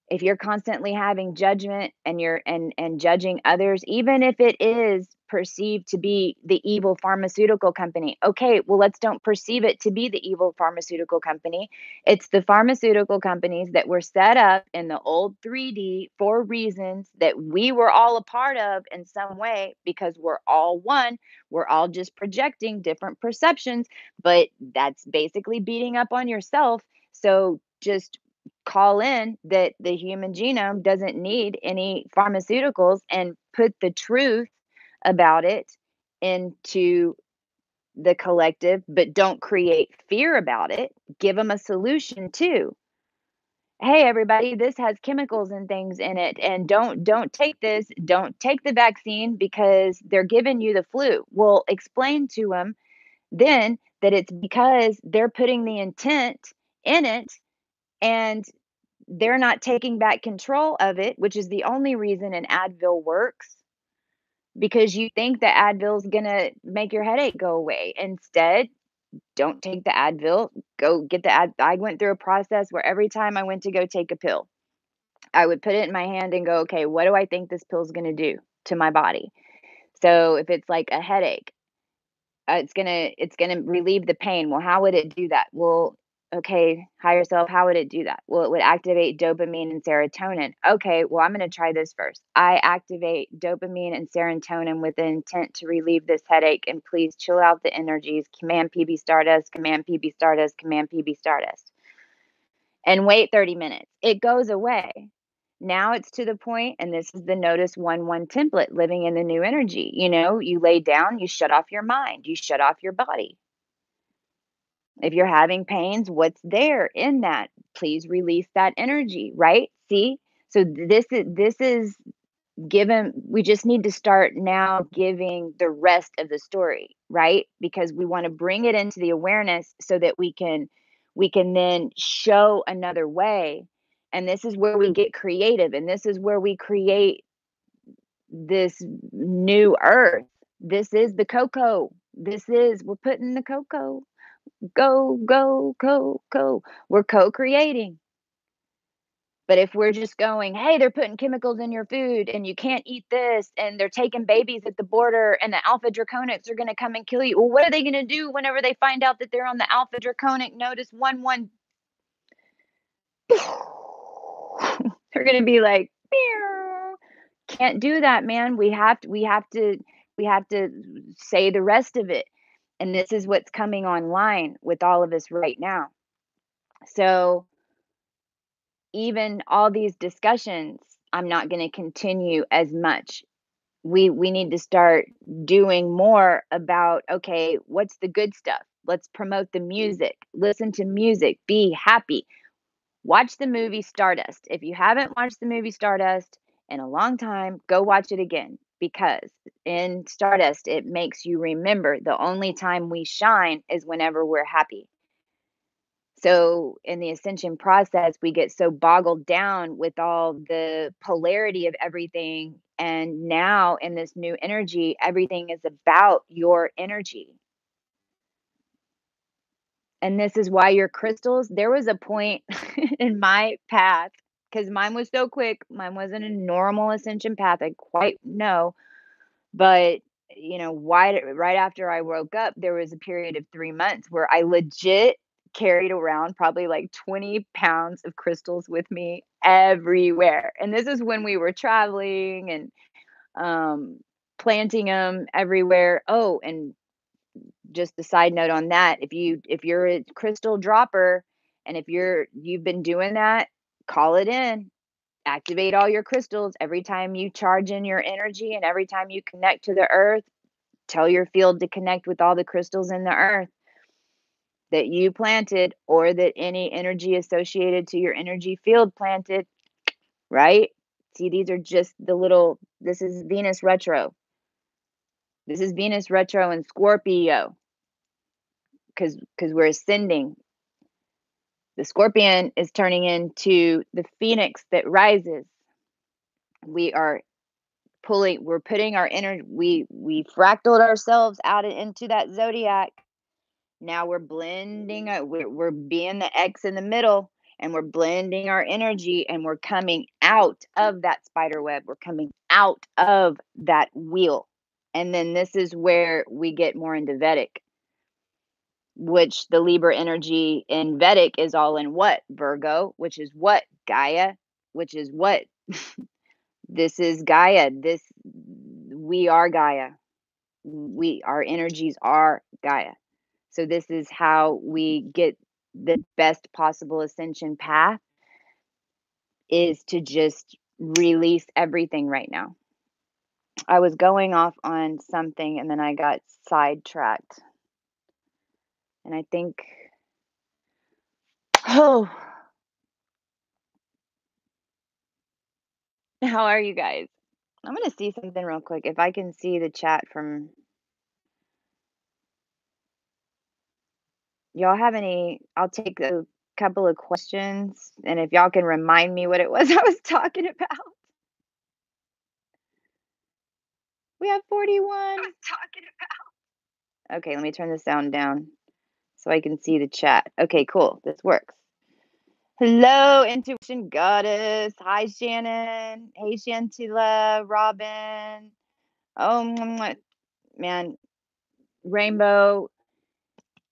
If you're constantly having judgment and you're and judging others, even if it is perceived to be the evil pharmaceutical company, okay, well, let's don't perceive it to be the evil pharmaceutical company. It's the pharmaceutical companies that were set up in the old 3D for reasons that we were all a part of in some way, because we're all one. We're all just projecting different perceptions, but that's basically beating up on yourself. So just call in that the human genome doesn't need any pharmaceuticals and put the truth about it into the collective, but don't create fear about it. Give them a solution too. Hey everybody, this has chemicals and things in it, and don't take this, don't take the vaccine because they're giving you the flu. Well, explain to them then that it's because they're putting the intent in it, and they're not taking back control of it, which is the only reason an Advil works, because you think the Advil's gonna make your headache go away. Instead, don't take the Advil, go get the I went through a process where every time I went to go take a pill, I would put it in my hand and go, "Okay, what do I think this pill's gonna do to my body?" So if it's like a headache, it's gonna relieve the pain. Well, how would it do that? Well, okay, higher self, how would it do that? Well, it would activate dopamine and serotonin. Okay, well, I'm gonna try this first. I activate dopamine and serotonin with the intent to relieve this headache, and please chill out the energies. Command PB Stardust, command PB Stardust, command PB Stardust. And wait 30 minutes. It goes away. Now it's to the point, and this is the Nodus 1-1 template, living in the new energy. You know, you lay down, you shut off your mind, you shut off your body. If you're having pains, what's there in that? Please release that energy, right? See? So this is given, we just need to start now giving the rest of the story, right? Because we want to bring it into the awareness so that we can then show another way. And this is where we get creative, and this is where we create this new earth. This is the cocoa. This is, we're putting the cocoa. Go, go, go, go. We're co-creating. But if we're just going, hey, they're putting chemicals in your food and you can't eat this, and they're taking babies at the border, and the Alpha Draconics are going to come and kill you. Well, what are they going to do whenever they find out that they're on the Alpha Draconic Nodus 1-1? They're going to be like, meow. Can't do that, man. We have to say the rest of it. And this is what's coming online with all of us right now. So even all these discussions, I'm not going to continue as much we need to start doing more about, okay, what's the good stuff? Let's promote the music. Listen to music. Be happy. Watch the movie Stardust. If you haven't watched the movie Stardust in a long time, go watch it again because in Stardust, it makes you remember the only time we shine is whenever we're happy. So in the ascension process, we get so boggled down with all the polarity of everything. And now in this new energy, everything is about your energy. And this is why your crystals, there was a point in my path, because mine was so quick. Mine wasn't a normal ascension path. I quite know. But, right after I woke up, there was a period of 3 months where I legit carried around probably like 20 pounds of crystals with me everywhere. And this is when we were traveling and um, planting them everywhere. Oh, and just a side note on that, if you're a crystal dropper and if you've been doing that, call it in. Activate all your crystals every time you charge in your energy and every time you connect to the earth. Tell your field to connect with all the crystals in the earth that you planted or that any energy associated to your energy field planted, right? See, these are just this is Venus retro. This is Venus retro in Scorpio because we're ascending. The scorpion is turning into the phoenix that rises. We are we're putting our energy, we fractaled ourselves out into that zodiac. Now we're blending, we're being the X in the middle and we're blending our energy and we're coming out of that spider web. We're coming out of that wheel. And then this is where we get more into Vedic, which the Libra energy in Vedic is all in what? Virgo, which is what? Gaia, which is what? This is Gaia. We are Gaia. Our energies are Gaia. So this is how we get the best possible ascension path is to just release everything right now. I was going off on something and then I got sidetracked. And I think, oh, how are you guys? I'm going to see something real quick. If I can see the chat from y'all have any, I'll take a couple of questions. And if y'all can remind me what it was I was talking about. We have 41. Okay, let me turn the sound down so I can see the chat. Okay, cool. This works. Hello, Intuition Goddess. Hi, Shannon. Hey, Shantila, Robin. Oh, man, Rainbow.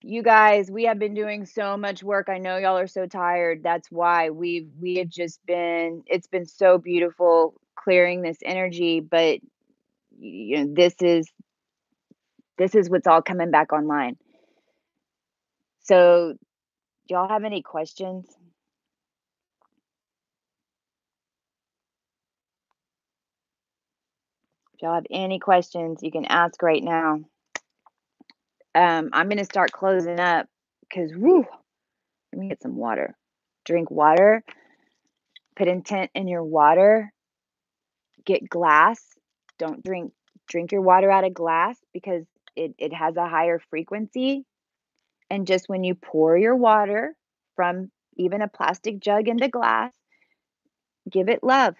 You guys, we have been doing so much work. I know y'all are so tired. That's why we have just been. It's been so beautiful clearing this energy, but this is what's all coming back online. So, do y'all have any questions? If y'all have any questions, you can ask right now. I'm going to start closing up because, let me get some water. Drink water. Put intent in your water. Get glass. Don't drink your water out of glass because it has a higher frequency. And just when you pour your water from even a plastic jug into glass, give it love.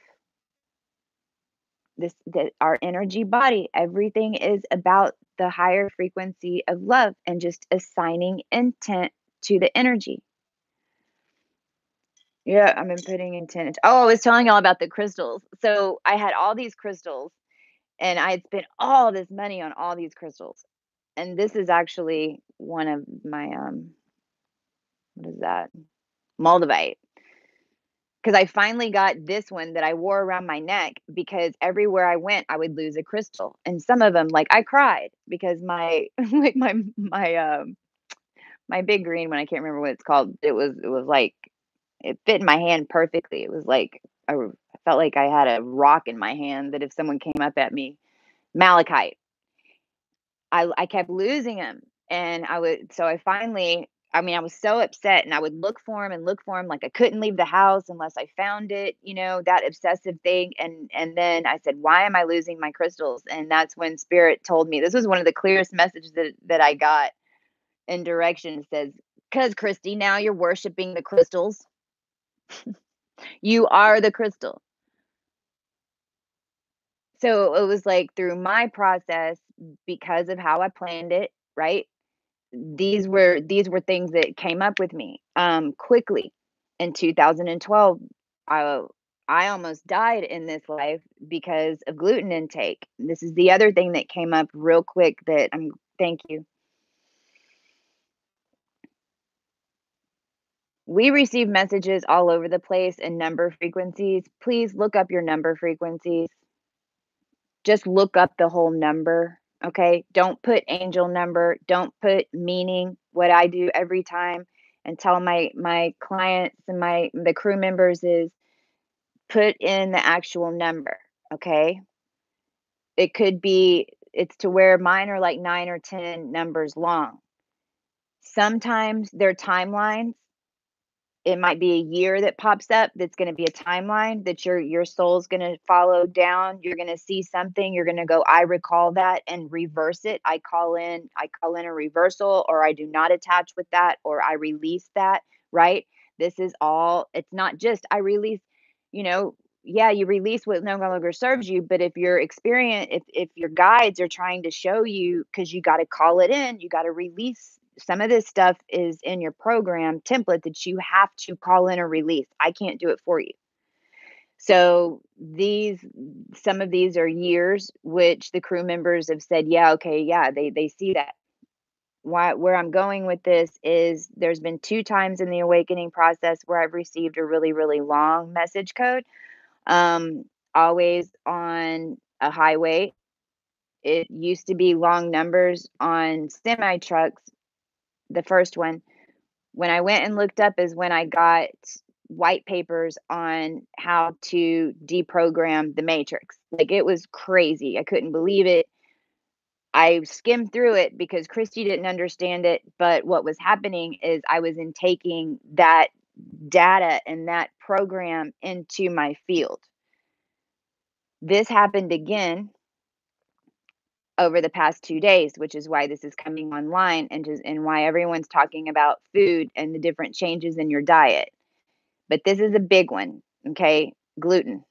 Our energy body, everything is about the higher frequency of love and just assigning intent to the energy. Yeah, I've been putting intent. Oh, I was telling y'all about the crystals. So I had all these crystals and I had spent all this money on all these crystals. And this is actually one of my what is that? Moldavite. Because I finally got this one that I wore around my neck because everywhere I went, I would lose a crystal. And some of them, like I cried because my like my big green one, I can't remember what it's called. It was like it fit in my hand perfectly. It was like I felt like I had a rock in my hand that if someone came up at me, malachite. I kept losing them, and I finally, I mean, I was so upset, and I would look for them and look for them, like I couldn't leave the house unless I found it, that obsessive thing. And then I said, why am I losing my crystals? And that's when spirit told me, this was one of the clearest messages that I got in direction. It says, because Christy, now you're worshiping the crystals. You are the crystal. So it was like through my process, because of how I planned it, right? These were things that came up with me quickly. In 2012, I I almost died in this life because of gluten intake. This is the other thing that came up real quick that I'm thank you. We receive messages all over the place in number frequencies. Please look up your number frequencies. Just look up the whole number, okay? Don't put angel number, don't put meaning. What I do every time and tell my clients and the crew members is put in the actual number, okay? It's to where mine are like 9 or 10 numbers long. Sometimes they're timelines. It might be a year that pops up that's gonna be a timeline that your soul's gonna follow down. You're gonna see something, you're gonna go, "I recall that," and reverse it. I call in a reversal, or I do not attach with that, or I release that, right? This is all it's not just I release, you know, yeah, you release what no longer serves you, but if your experience if your guides are trying to show you, because you gotta call it in, you gotta release some of this stuff is in your program template that you have to call in or release. I can't do it for you. So some of these are years, which the crew members have said, yeah, okay, yeah, they see that. Where I'm going with this is there's been 2 times in the awakening process where I've received a really, really long message code. Um, Always on a highway. It used to be long numbers on semi trucks, the first one. When I went and looked up is when I got white papers on how to deprogram the matrix. Like, it was crazy. I couldn't believe it. I skimmed through it because Christy didn't understand it, but what was happening is I was intaking that data and that program into my field. This happened again over the past 2 days, which is why this is coming online, and why everyone's talking about food and the different changes in your diet. But this is a big one, okay? Gluten.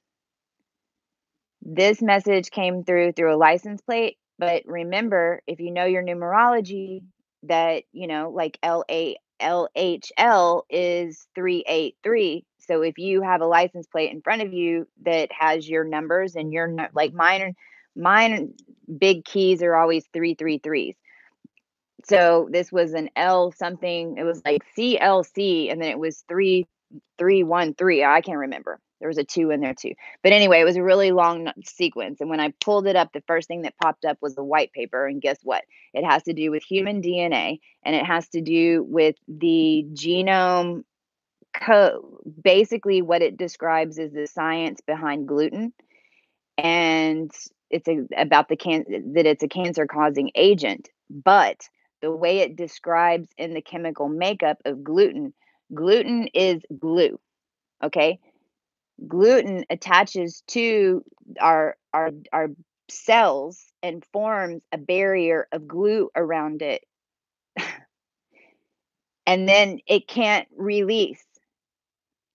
This message came through a license plate, but remember, if you know your numerology, that, like LHL is 383. So if you have a license plate in front of you that has your numbers and like mine big keys are always 333s. So this was an L something, it was like CLC, and then it was 3313. I can't remember. There was a 2 in there too. But anyway, it was a really long sequence. And when I pulled it up, the first thing that popped up was the white paper. And guess what? It has to do with human DNA, and it has to do with the genome code. Basically, what it describes is the science behind gluten, and about that it's a cancer causing agent. But the way it describes in the chemical makeup of gluten is glue. Okay, gluten attaches to our cells and forms a barrier of glue around it, and then it can't release.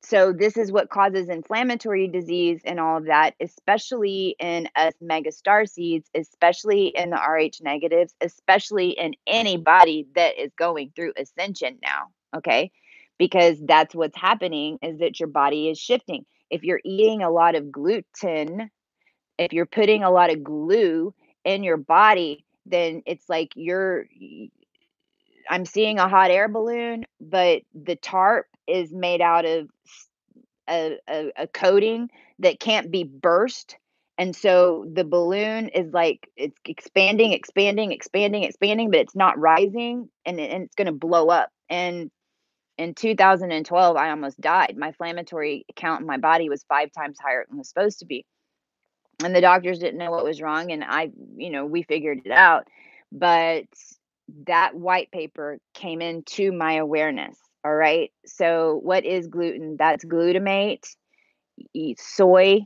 So this is what causes inflammatory disease and all of that, especially in us mega star seeds, especially in the Rh negatives, especially in anybody that is going through ascension now. Okay. Because that's what's happening, is that your body is shifting. If you're eating a lot of gluten, if you're putting a lot of glue in your body, then it's like I'm seeing a hot air balloon, but the tarp is made out of a coating that can't be burst. And so the balloon is like it's expanding, expanding, expanding, expanding, but it's not rising, and it's going to blow up. And in 2012, I almost died. My inflammatory count in my body was 5 times higher than it was supposed to be. and the doctors didn't know what was wrong, and we figured it out. But that white paper came into my awareness. All right. So what is gluten? That's glutamate, soy,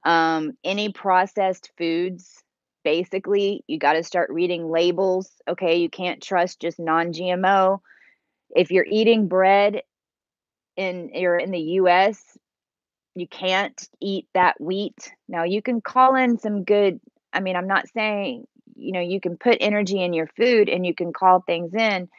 any processed foods. Basically, you got to start reading labels. Okay, you can't trust just non-GMO. If you're eating bread you're in the US, you can't eat that wheat. Now you can call in some good, I mean, I'm not saying, you can put energy in your food and you can call things in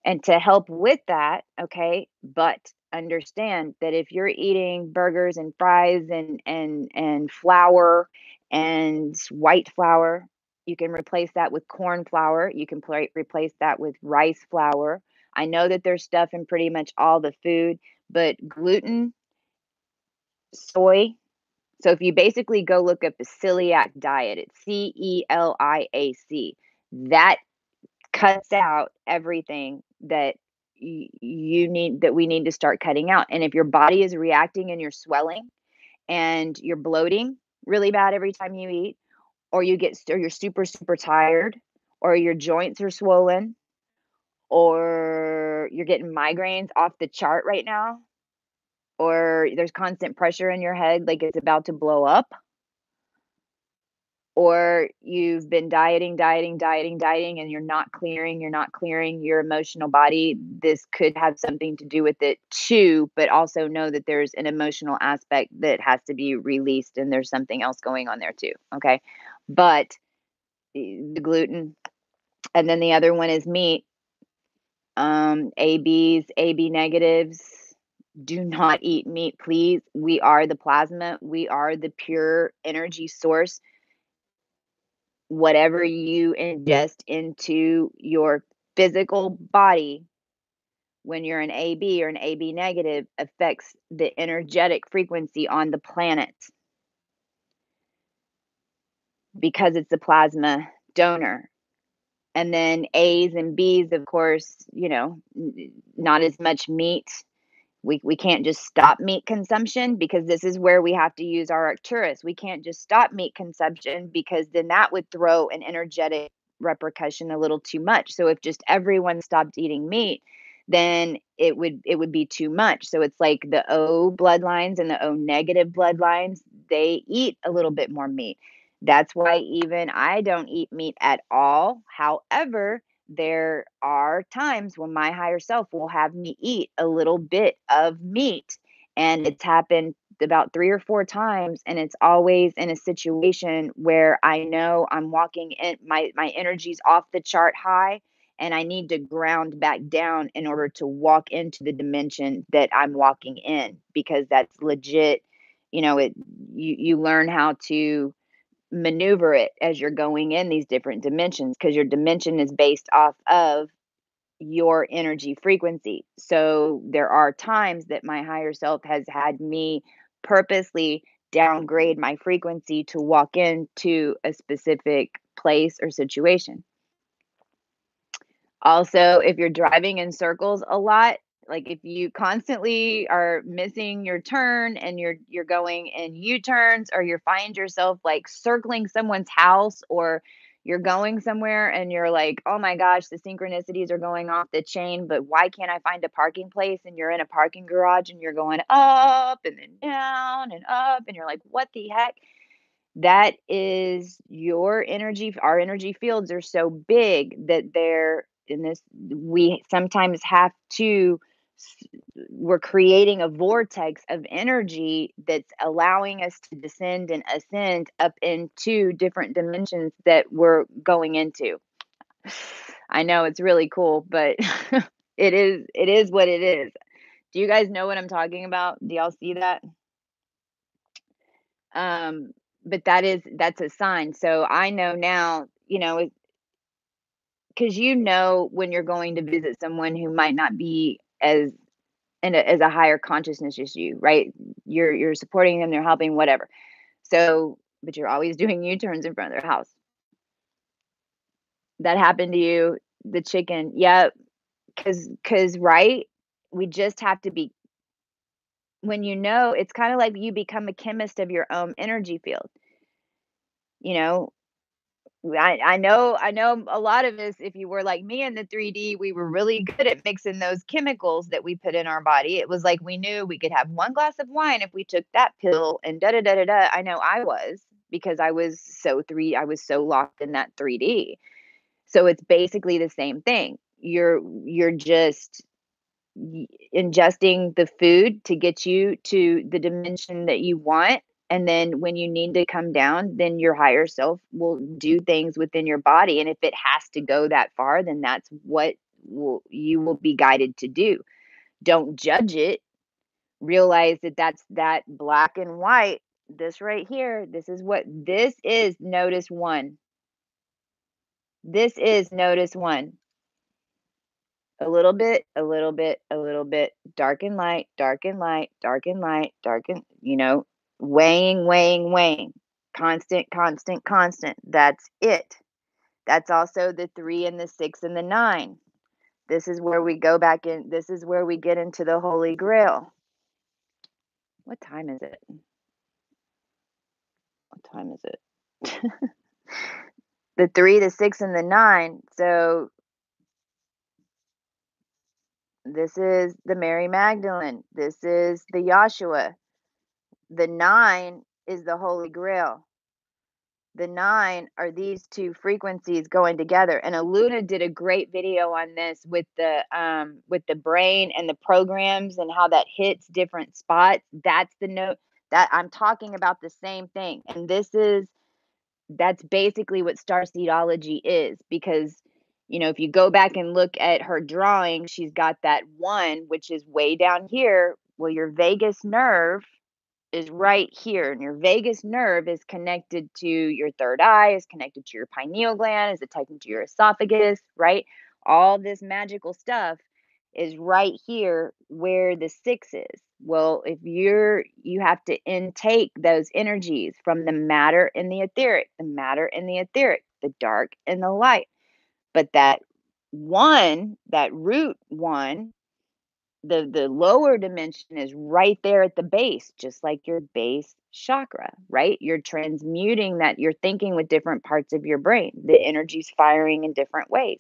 and to help with that, okay? But understand that if you're eating burgers and fries and flour and white flour, you can replace that with corn flour. You can replace that with rice flour. I know that there's stuff in pretty much all the food, but gluten, soy. So if you basically go look up the celiac diet, it's CELIAC. That cuts out everything that we need to start cutting out. And if your body is reacting and you're swelling and you're bloating really bad every time you eat, or you're super super tired, or your joints are swollen, or you're getting migraines off the chart right now, or there's constant pressure in your head like it's about to blow up, or you've been dieting, dieting, dieting, dieting, and you're not clearing your emotional body, this could have something to do with it too. But also know that there's an emotional aspect that has to be released, and there's something else going on there too. Okay. But the gluten, and then the other one is meat. ABs, AB negatives. Do not eat meat, please. We are the plasma. We are the pure energy source. Whatever you ingest into your physical body when you're an AB or an AB negative affects the energetic frequency on the planet because it's a plasma donor. And then A's and B's, of course, not as much meat. We can't just stop meat consumption, because this is where we have to use our Arcturus. We can't just stop meat consumption, because then that would throw an energetic repercussion a little too much. So if just everyone stopped eating meat, then it would be too much. So it's like the O bloodlines and the O negative bloodlines, they eat a little bit more meat. That's why even I don't eat meat at all. However, there are times when my higher self will have me eat a little bit of meat. And it's happened about 3 or 4 times. And it's always in a situation where I know I'm walking in, my energy's off the chart high. And I need to ground back down in order to walk into the dimension that I'm walking in, because that's legit. You learn how to maneuver it as you're going in these different dimensions, because your dimension is based off of your energy frequency. So there are times that my higher self has had me purposely downgrade my frequency to walk into a specific place or situation. Also, if you're driving in circles a lot, like if you constantly are missing your turn and you're going in U-turns, or you find yourself like circling someone's house, or you're going somewhere and you're like, "Oh my gosh, the synchronicities are going off the chain, but why can't I find a parking place?" And you're in a parking garage and you're going up and then down and up, and you're like, "What the heck?" That is your energy. Our energy fields are so big that they're in this. We sometimes have to, we're creating a vortex of energy that's allowing us to descend and ascend up into different dimensions that we're going into. I know it's really cool, but it is what it is. Do you guys know what I'm talking about? Do y'all see that? Um, but that's a sign. So I know now, because when you're going to visit someone who might not be as a higher consciousness as you, right? You're supporting them, they're helping, whatever. So, but you're always doing U-turns in front of their house. That happened to you, the chicken. Yep. Cause right? We just have to be when you know, it's kinda like you become a chemist of your own energy field, you know? I know a lot of us, if you were like me in the 3D, we were really good at mixing those chemicals that we put in our body. It was like we knew we could have 1 glass of wine if we took that pill and da da da da da. I know I was because I was so locked in that 3D. So it's basically the same thing. You're just ingesting the food to get you to the dimension that you want. And then when you need to come down, then your higher self will do things within your body. And if it has to go that far, then that's what you will be guided to do. Don't judge it. Realize that that's that black and white. This right here, this is notice one. This is notice one. A little bit, a little bit, a little bit, dark and light, dark and light, dark and light, dark and, weighing, weighing, weighing. Constant, constant, constant. That's it. That's also the 3 and the 6 and the 9. This is where we go back in. This is where we get into the Holy Grail. What time is it? What time is it? The 3, the 6, and the 9. So this is the Mary Magdalene. This is the Joshua. The 9 is the Holy Grail. The 9 are these 2 frequencies going together, and Aluna did a great video on this with the brain and the programs and how that hits different spots. That's the note that I'm talking about, the same thing, and that's basically what starseedology is, because, if you go back and look at her drawing, she's got that 1, which is way down here. Well, your vagus nerve is right here, and your vagus nerve is connected to your third eye, is connected to your pineal gland, is connected to your esophagus, right? All this magical stuff is right here where the 6 is. Well, if you have to intake those energies from the matter and the etheric, the matter and the etheric, the dark and the light. But that 1, that root 1, the lower dimension is right there at the base, just like your base chakra, right? You're transmuting that, you're thinking with different parts of your brain. The energy's firing in different ways.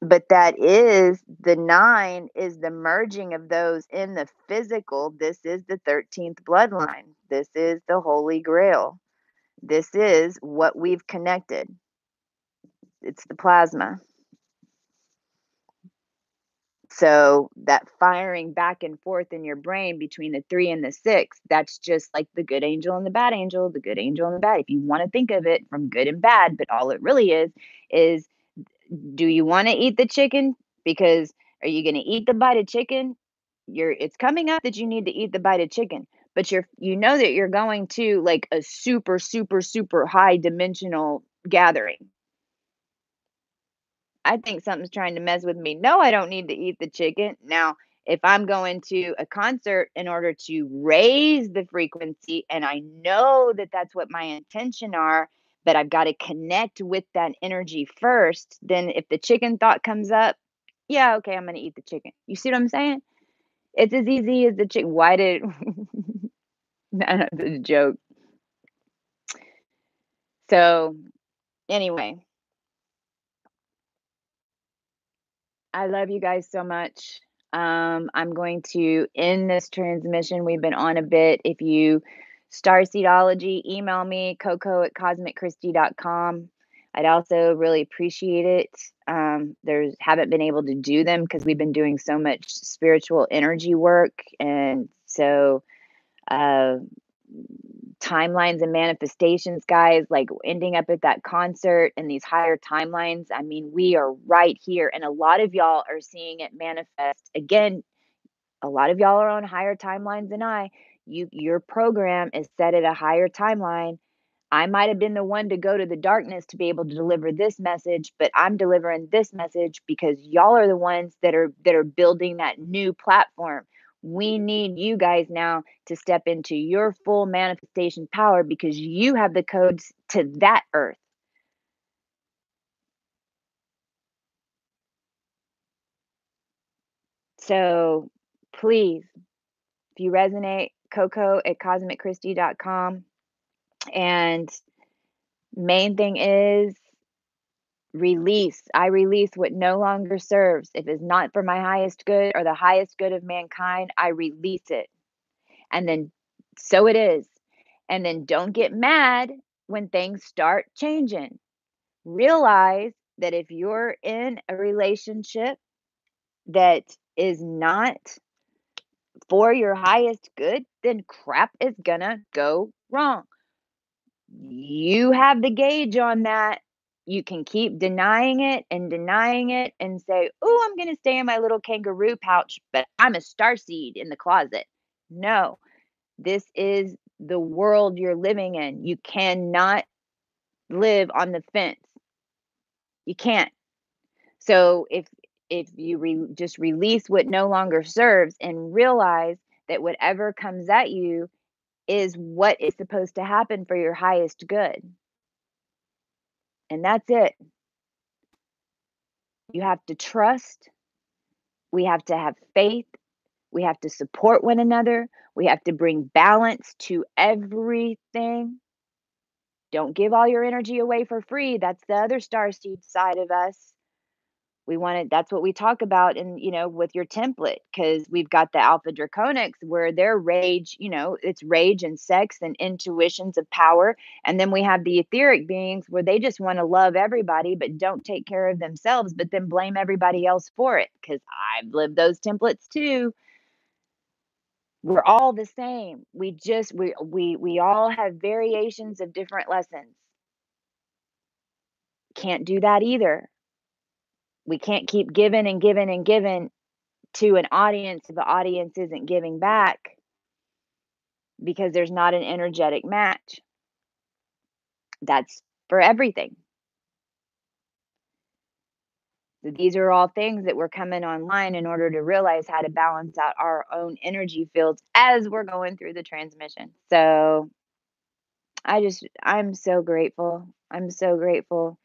But that is the 9 is the merging of those in the physical. This is the 13th bloodline. This is the Holy Grail. This is what we've connected. It's the plasma. So that firing back and forth in your brain between the 3 and the 6, that's just like the good angel and the bad angel, the good angel and the bad. If you want to think of it from good and bad, but all it really is, do you want to eat the chicken? Because are you going to eat the bite of chicken? It's coming up that you need to eat the bite of chicken, but you know that you're going to like a super, super, super high dimensional gathering. I think something's trying to mess with me. No, I don't need to eat the chicken. Now, if I'm going to a concert in order to raise the frequency, and I know that that's what my intention are, but I've got to connect with that energy first, then if the chicken thought comes up, yeah, okay, I'm going to eat the chicken. You see what I'm saying? It's as easy as the chicken. Why did that's a joke. So, anyway, I love you guys so much. I'm going to end this transmission. We've been on a bit. If you StarSeedology, email me, coco@cosmicchristy.com. I'd also really appreciate it. There's haven't been able to do them because we've been doing so much spiritual energy work, and so uh, timelines and manifestations, guys, like ending up at that concert and these higher timelines. I mean, we are right here, and a lot of y'all are seeing it manifest. Again, a lot of y'all are on higher timelines than I. Your program is set at a higher timeline. I might have been the one to go to the darkness to be able to deliver this message, but I'm delivering this message because y'all are the ones that are building that new platform. We need you guys now to step into your full manifestation power because you have the codes to that earth. So please If you resonate, Coco at cosmicchristie.com. And main thing is release. I release what no longer serves. If it's not for my highest good or the highest good of mankind, I release it. And then so it is. And then don't get mad when things start changing. Realize that if you're in a relationship that is not for your highest good, then crap is gonna go wrong. You have the gauge on that. You can keep denying it and say, "Oh, I'm going to stay in my little kangaroo pouch, but I'm a starseed in the closet." No, this is the world you're living in. You cannot live on the fence. You can't. So if you just release what no longer serves and realize that whatever comes at you is what is supposed to happen for your highest good. And that's it. You have to trust. We have to have faith. We have to support one another. We have to bring balance to everything. Don't give all your energy away for free. That's the other starseed side of us. We want it. That's what we talk about in, with your template, because we've got the alpha draconics where their rage, it's rage and sex and intuitions of power. And then we have the etheric beings where they just want to love everybody, but don't take care of themselves, but then blame everybody else for it. Because I've lived those templates too. We're all the same. We all have variations of different lessons. Can't do that either. We can't keep giving and giving and giving to an audience if the audience isn't giving back, because there's not an energetic match. That's for everything. So these are all things that we're coming online in order to realize how to balance out our own energy fields as we're going through the transmission. So I'm so grateful. I'm so grateful.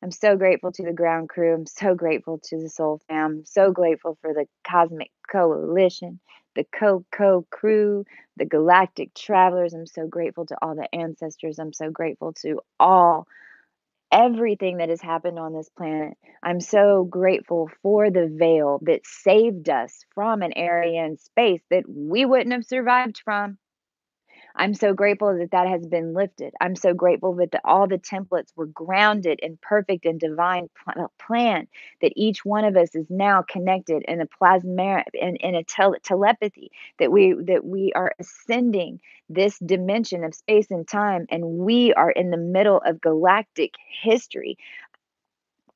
I'm so grateful to the ground crew. I'm so grateful to the Soul Fam. I'm so grateful for the Cosmic Coalition, the Coco crew, the Galactic Travelers. I'm so grateful to all the ancestors. I'm so grateful to everything that has happened on this planet. I'm so grateful for the veil that saved us from an area in space that we wouldn't have survived from. I'm so grateful that that has been lifted. I'm so grateful that all the templates were grounded in perfect and divine plan, that each one of us is now connected in a plasma in a telepathy, that we are ascending this dimension of space and time, and we are in the middle of galactic history,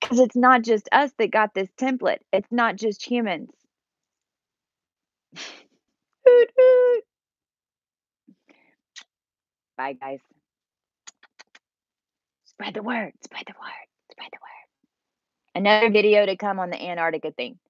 because it's not just us that got this template. It's not just humans. Hoot, hoot. Bye, guys. Spread the word, spread the word, spread the word. Another video to come on the Antarctica thing.